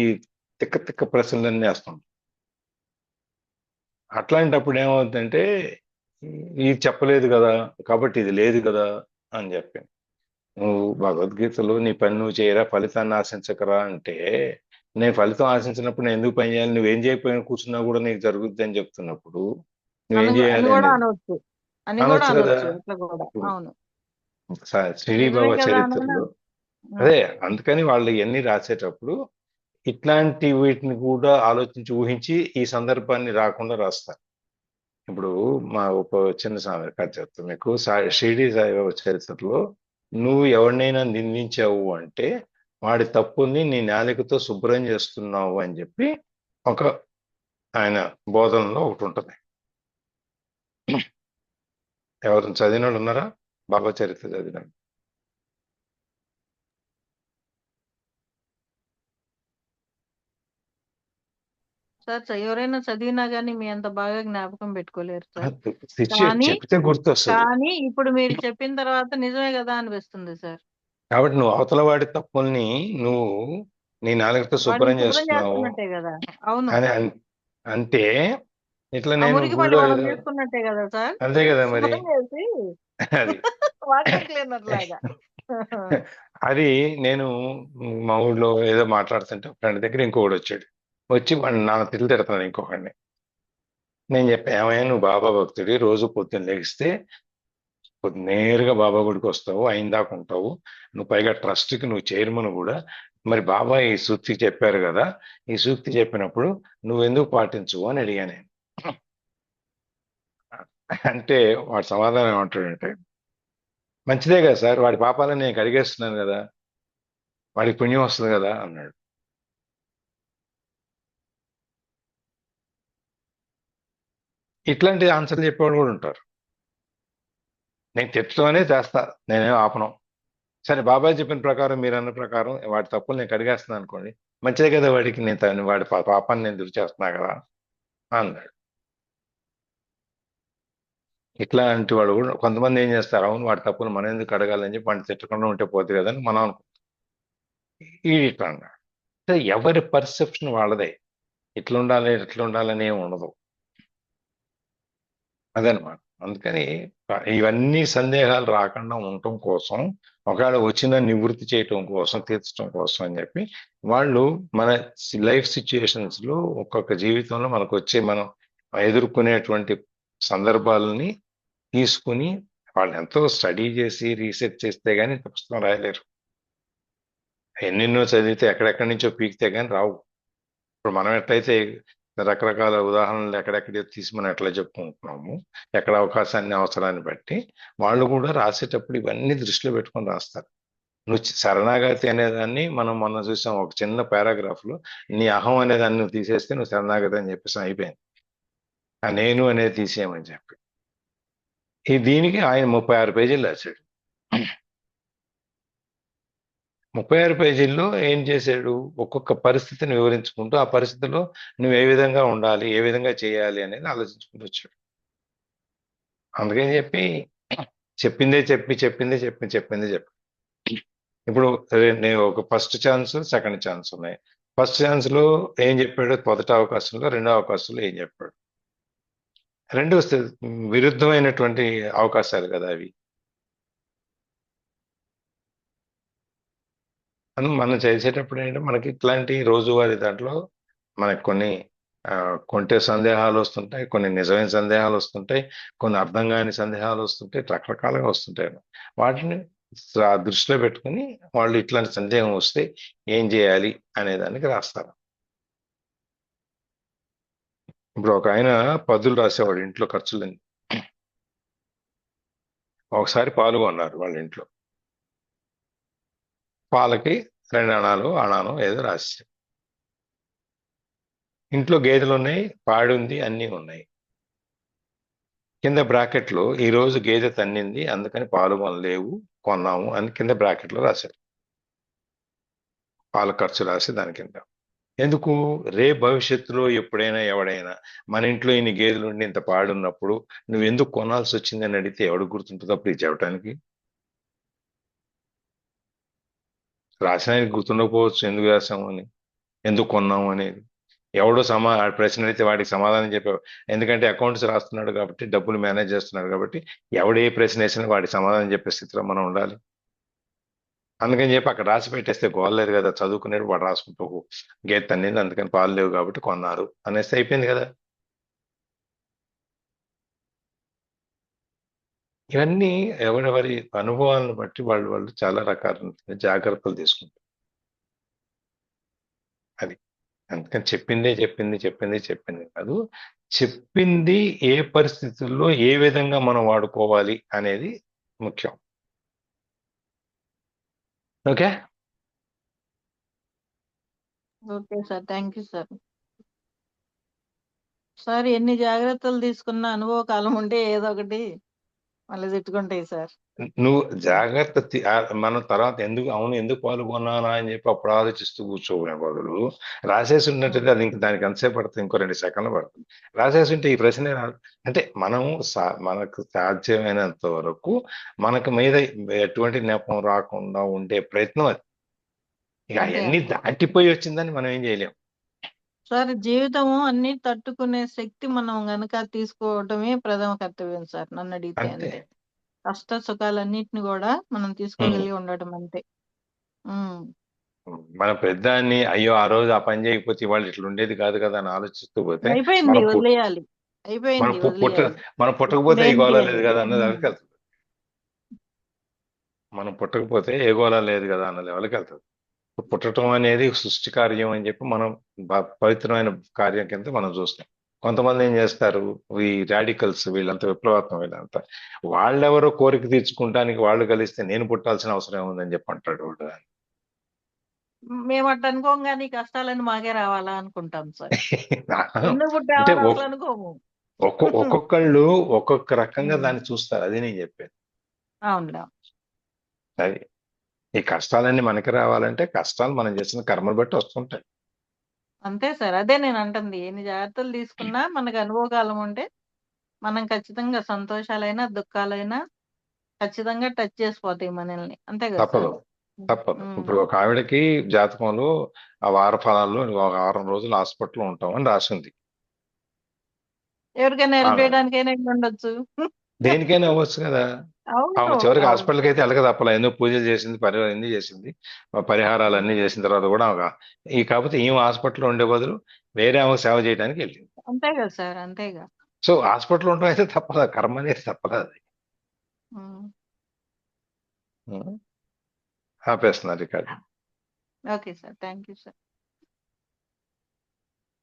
తిక్క ప్రశ్నలన్నీ వేస్తాం. అట్లాంటప్పుడు ఏమవుతుందంటే ఇది చెప్పలేదు కదా కాబట్టి ఇది లేదు కదా అని చెప్పి, నువ్వు భగవద్గీతలో నీ పని నువ్వు చేయరా, ఫలితాన్ని ఆశించకరా అంటే, నేను ఫలితం ఆశించినప్పుడు నేను ఎందుకు పని చేయాలి, నువ్వేం చేయకపోయినా కూర్చున్నా కూడా నీకు జరుగుద్ది అని చెప్తున్నప్పుడు నువ్వేం చేయాలి అనొచ్చు కదా. ఇట్లా కూడా. అవును, శ్రీబాబా చరిత్రలో అదే, అందుకని వాళ్ళు ఇవన్నీ రాసేటప్పుడు ఇట్లాంటి వీటిని కూడా ఆలోచించి ఊహించి ఈ సందర్భాన్ని రాకుండా రాస్తారు. ఇప్పుడు మా ఒక చిన్న కథ చెప్తాను మీకు. షిరిడి సాయిబాబా చరిత్రలో నువ్వు ఎవరినైనా నిందించావు అంటే వాడి తప్పుని నీ నాలికతో శుభ్రం చేస్తున్నావు అని చెప్పి ఒక ఆయన బోధనలో ఒకటి ఉంటుంది. ఎవరు చదివిన వాళ్ళు ఉన్నారా బాబా చరిత్ర చదివిన? సార్ ఎవరైనా చదివినా గానీ మీ అంత బాగా జ్ఞాపకం పెట్టుకోలేరు సార్. చెప్తే గుర్తొస్తుంది. కానీ ఇప్పుడు మీరు చెప్పిన తర్వాత నిజమే కదా అనిపిస్తుంది సార్. కాబట్టి నువ్వు అవతల వాడి తప్పుల్ని నువ్వు నీ నాలుగుతో శుభ్రం చేస్తున్నావు కదా. అవును, అని అంటే ఇట్లా నేను మురికి పని మనం చేసుకున్నట్టే కదా సార్. అంతే కదా మరి. అది అది నేను మా ఊళ్ళో ఏదో మాట్లాడుతుంటే ఫ్రెండ్ దగ్గర ఇంకొకటి వచ్చి వాడిని నాన్న తిట్లు తిడతాను ఇంకొకడిని. నేను చెప్పాను, ఏమైనా నువ్వు బాబా భక్తుడి, రోజు పొద్దున్న లెగిస్తే నేరుగా బాబా గుడికి వస్తావు, అయిందాక ఉంటావు, నువ్వు పైగా ట్రస్ట్కి నువ్వు చైర్మన్ కూడా, మరి బాబా ఈ సూక్తి చెప్పారు కదా, ఈ సూక్తి చెప్పినప్పుడు నువ్వెందుకు పాటించవు అని అడిగాను నేను. అంటే వాడు సమాధానం ఏమంటాడంటే, మంచిదే కదా సార్, వాడి పాపాలని నేను కడిగేస్తున్నాను కదా, వాడికి పుణ్యం వస్తుంది కదా అన్నాడు. ఇట్లాంటి ఆన్సర్లు చెప్పేవాళ్ళు కూడా ఉంటారు. నేను తిట్టడమనే చేస్తా, నేనేం ఆపను. సరే బాబాయ్ చెప్పిన ప్రకారం, మీరు అన్న ప్రకారం వాడి తప్పులు నేను కడిగేస్తున్నాను అనుకోండి, మంచిదే కదా, వాడికి నేను వాడి పాపాన్ని నేను దురి చేస్తున్నా కదా అన్నాడు. ఇట్లాంటి వాడు కూడా కొంతమంది ఏం చేస్తారు, అవును వాడి తప్పులు మనం ఎందుకు అడగాలని చెప్పి వాడిని తిట్టకుండా ఉంటే పోతుంది కదా అని మనం అనుకుంటాం. ఈ ఇట్లా అన్నాడు. సో ఎవరి పర్సెప్షన్ వాళ్ళదే, ఇట్లా ఉండాలి ఇట్లా ఉండాలని ఏమి ఉండదు. అదనమాట. అందుకని ఇవన్నీ సందేహాలు రాకుండా ఉండటం కోసం, ఒకవేళ వచ్చిన నివృత్తి చేయటం కోసం, తీర్చడం కోసం అని చెప్పి వాళ్ళు మన లైఫ్ సిచ్యుయేషన్స్ లో, ఒక్కొక్క జీవితంలో మనకు వచ్చే, మనం ఎదుర్కొనేటువంటి సందర్భాలని తీసుకుని వాళ్ళు ఎంతో స్టడీ చేసి రీసెర్చ్ చేస్తే గానీ పుస్తకం రాయలేరు. ఎన్నెన్నో చదివితే ఎక్కడెక్కడి నుంచో పీకితే గానీ రావు. ఇప్పుడు మనం ఎట్లయితే రకరకాల ఉదాహరణలు ఎక్కడెక్కడ తీసి మనం ఎట్లా చెప్పుకుంటున్నాము, ఎక్కడ అవకాశాన్ని అవసరాన్ని బట్టి, వాళ్ళు కూడా రాసేటప్పుడు ఇవన్నీ దృష్టిలో పెట్టుకొని రాస్తారు. నువ్వు శరణాగతి అనేదాన్ని మనం మొన్న చూసాం, ఒక చిన్న పారాగ్రాఫ్ లో నీ అహం అనేదాన్ని నువ్వు తీసేస్తే నువ్వు శరణాగతి అని చెప్పేసి అయిపోయింది. ఆ నేను అనేది తీసేయమని చెప్పి దీనికి ఆయన 36 పేజీలు రాశాడు. 36 పేజీల్లో ఏం చేశాడు, ఒక్కొక్క పరిస్థితిని వివరించుకుంటూ ఆ పరిస్థితిలో నువ్వు ఏ విధంగా ఉండాలి, ఏ విధంగా చేయాలి అనేది ఆలోచించుకుంటూ వచ్చాడు. అందుకని చెప్పి చెప్పిందే చెప్పి ఇప్పుడు నేను ఒక ఫస్ట్ ఛాన్స్, సెకండ్ ఛాన్స్ ఉన్నాయి. ఫస్ట్ ఛాన్స్ లో ఏం చెప్పాడు, మొదటి అవకాశంలో, రెండో అవకాశంలో ఏం చెప్పాడు. రెండు విరుద్ధమైనటువంటి అవకాశాలు కదా అవి. మనం చేసేటప్పుడు ఏంటంటే మనకి ఇట్లాంటి రోజువారీ దాంట్లో మనకి కొన్ని కొంటే సందేహాలు వస్తుంటాయి, కొన్ని నిజమైన సందేహాలు వస్తుంటాయి, కొన్ని అర్థం కాని సందేహాలు వస్తుంటాయి, రకరకాలుగా వస్తుంటాయి. వాటిని దృష్టిలో పెట్టుకుని వాళ్ళు ఇట్లాంటి సందేహం వస్తే ఏం చేయాలి అనే దానికి రాస్తారు. ఇప్పుడు ఒక ఆయన పద్దులు రాసేవాడు ఇంట్లో ఖర్చులని. ఒకసారి పాలు కొన్నారు వాళ్ళ ఇంట్లో. పాలకి 2 అణానో ఏదో రాశారు. ఇంట్లో గేదెలు ఉన్నాయి, పాడి ఉంది, అన్నీ ఉన్నాయి. కింద బ్రాకెట్లో ఈ రోజు గేదె తన్నింది అందుకని పాలు కొనలేవు, కొన్నాము అని కింద బ్రాకెట్లో రాశారు. పాల ఖర్చు రాసి దాని కింద. ఎందుకు, భవిష్యత్తులో ఎప్పుడైనా ఎవడైనా మన ఇంట్లో ఇన్ని గేదెలు ఉండి ఇంత పాడున్నప్పుడు నువ్వు ఎందుకు కొనాల్సి వచ్చిందని అడిగితే ఎవడు గుర్తుంటుందో అప్పుడు ఇది చెప్పడానికి. రాసినానికి గుర్తుండకపోవచ్చు ఎందుకు రాసాము అని, ఎందుకు కొన్నాము అనేది. ఎవడో ప్రశ్న అయితే వాడికి సమాధానం చెప్పావు. ఎందుకంటే అకౌంట్స్ రాస్తున్నాడు కాబట్టి, డబ్బులు మేనేజ్ చేస్తున్నాడు కాబట్టి, ఎవడే ప్రశ్న వేసినా వాడికి సమాధానం చెప్పే స్థితిలో మనం ఉండాలి. అందుకని చెప్పి అక్కడ రాసి పెట్టేస్తే గోల్లేదు కదా, చదువుకునేది వాడు రాసుకుంటూ గేట్ తన్నింది అందుకని పాలు లేవు కాబట్టి కొన్నారు అనేస్తే అయిపోయింది కదా. ఇవన్నీ ఎవరెవరి అనుభవాలను బట్టి వాళ్ళు చాలా రకాల జాగ్రత్తలు తీసుకుంటారు. అది అందుకని చెప్పింది కాదు, చెప్పింది ఏ పరిస్థితుల్లో ఏ విధంగా మనం వాడుకోవాలి అనేది ముఖ్యం. Okay okay sir, thank you sir. Sir ఎన్ని జాగ్రత్తలు తీసుకున్న అనుభవ కాలం ఉంటే ఏదో ఒకటి మళ్ళీ తిట్టుకుంటాయి సార్. నువ్వు జాగ్రత్త మనం తర్వాత ఎందుకు పాల్గొన్నానా అని చెప్పి అప్పుడు ఆలోచిస్తూ కూర్చోనే బదులు రాసేసి ఉన్నట్టు అది ఇంక దానికి ఎంతసేపు పడుతుంది, ఇంకో 2 సెకండ్లు పడుతుంది. రాసేసి ఉంటే ఈ ప్రశ్నే రాదు. అంటే మనము మనకు సాధ్యమైనంత వరకు మనకు మీద ఎటువంటి నెపం రాకుండా ఉండే ప్రయత్నం అది. ఇక అవన్నీ దాటిపోయి వచ్చిందని మనం ఏం చేయలేం సార్. జీవితము అన్ని తట్టుకునే శక్తి మనం గనక తీసుకోవటమే ప్రథమ కర్తవ్యం సార్, నన్ను అడిగితే. అంతే. అంతే, కష్ట సుఖాలన్నిటిని కూడా మనం తీసుకోగలిగి ఉండటం అంతే. మన పెద్దాన్ని అయ్యో ఆ రోజు ఆ పని చేయకపోతే వాళ్ళు ఇట్లా ఉండేది కాదు కదా అని ఆలోచిస్తూ పోతే అయిపోయింది, వదిలేయాలి. అయిపోయింది, మనం పుట్టకపోతే ఏ గోళ లేదు కదా అన్నది ఎవరికి వెళ్తుంది. మనం పుట్టకపోతే ఏ గోళ లేదు కదా అన్నది ఎవరికి వెళ్తుంది. పుట్టడం అనేది సృష్టి కార్యం అని చెప్పి మనం పవిత్రమైన కార్యం కింద మనం చూస్తాం. కొంతమంది ఏం చేస్తారు, ఈ రాడికల్స్ వీళ్ళంతా విప్లవాత్మక వీళ్ళంతా వాళ్ళెవరో కోరిక తీర్చుకుంటానికి వాళ్ళు కలిస్తే నేను పుట్టాల్సిన అవసరం ఏముందని చెప్పి అంటాడు వాడు. మేము అట్ట అనుకోం కానీ ఈ కష్టాలన్నీ మాకే రావాలా అనుకుంటాం సార్. ఎందుకు అంటే పుట్టామని అసలు అనుకోము. ఒక్కొక్కళ్ళు ఒక్కొక్క రకంగా ఉమ్. దాన్ని చూస్తారు, అది నేను చెప్పేది. అవునులే. అది ఈ కష్టాలన్నీ మనకి రావాలంటే కష్టాలు మనం చేసిన కర్మలు బట్టి వస్తుంటాయి. అంతే సార్, అదే నేను అంటుంది. ఎన్ని జాగ్రత్తలు తీసుకున్నా మనకు అనుభవకాలం ఉంటే మనం ఖచ్చితంగా సంతోషాలైనా దుఃఖాలైనా ఖచ్చితంగా టచ్ చేసిపోతాయి మనల్ని. అంతే కదా తప్పదు సార్. తప్పదు. ఉమ్. ఇప్పుడు ఒక ఆవిడకి జాతకంలో ఆ వార ఫలాల్లో ఒక 6 రోజులు హాస్పిటల్లో ఉంటాం అని రాసింది. ఎవరికైనా హెల్ప్ ఆమె చేయడానికైనా ఇట్లా ఉండొచ్చు. దేనికైనా అవ్వచ్చు కదా. అవును. ఆమె చివరికి అవును హాస్పిటల్కి సార్. అయితే వెళ్ళక తప్పలే, ఎన్నో పూజలు చేసింది, అన్ని చేసింది, పరిహారాలు అన్ని చేసిన తర్వాత కూడా కాకపోతే ఈమె హాస్పిటల్లో ఉండే బదులు వేరే ఆమె సేవ చేయడానికి వెళ్ళింది. అంతే కదా సార్, అంతేగా. సో హాస్పిటల్లో ఉండడం అయితే తప్పదా, కర్మ అనేది తప్పదా అది. ఉమ్. ఆపేస్తున్నారు record. Okay sir, thank you sir.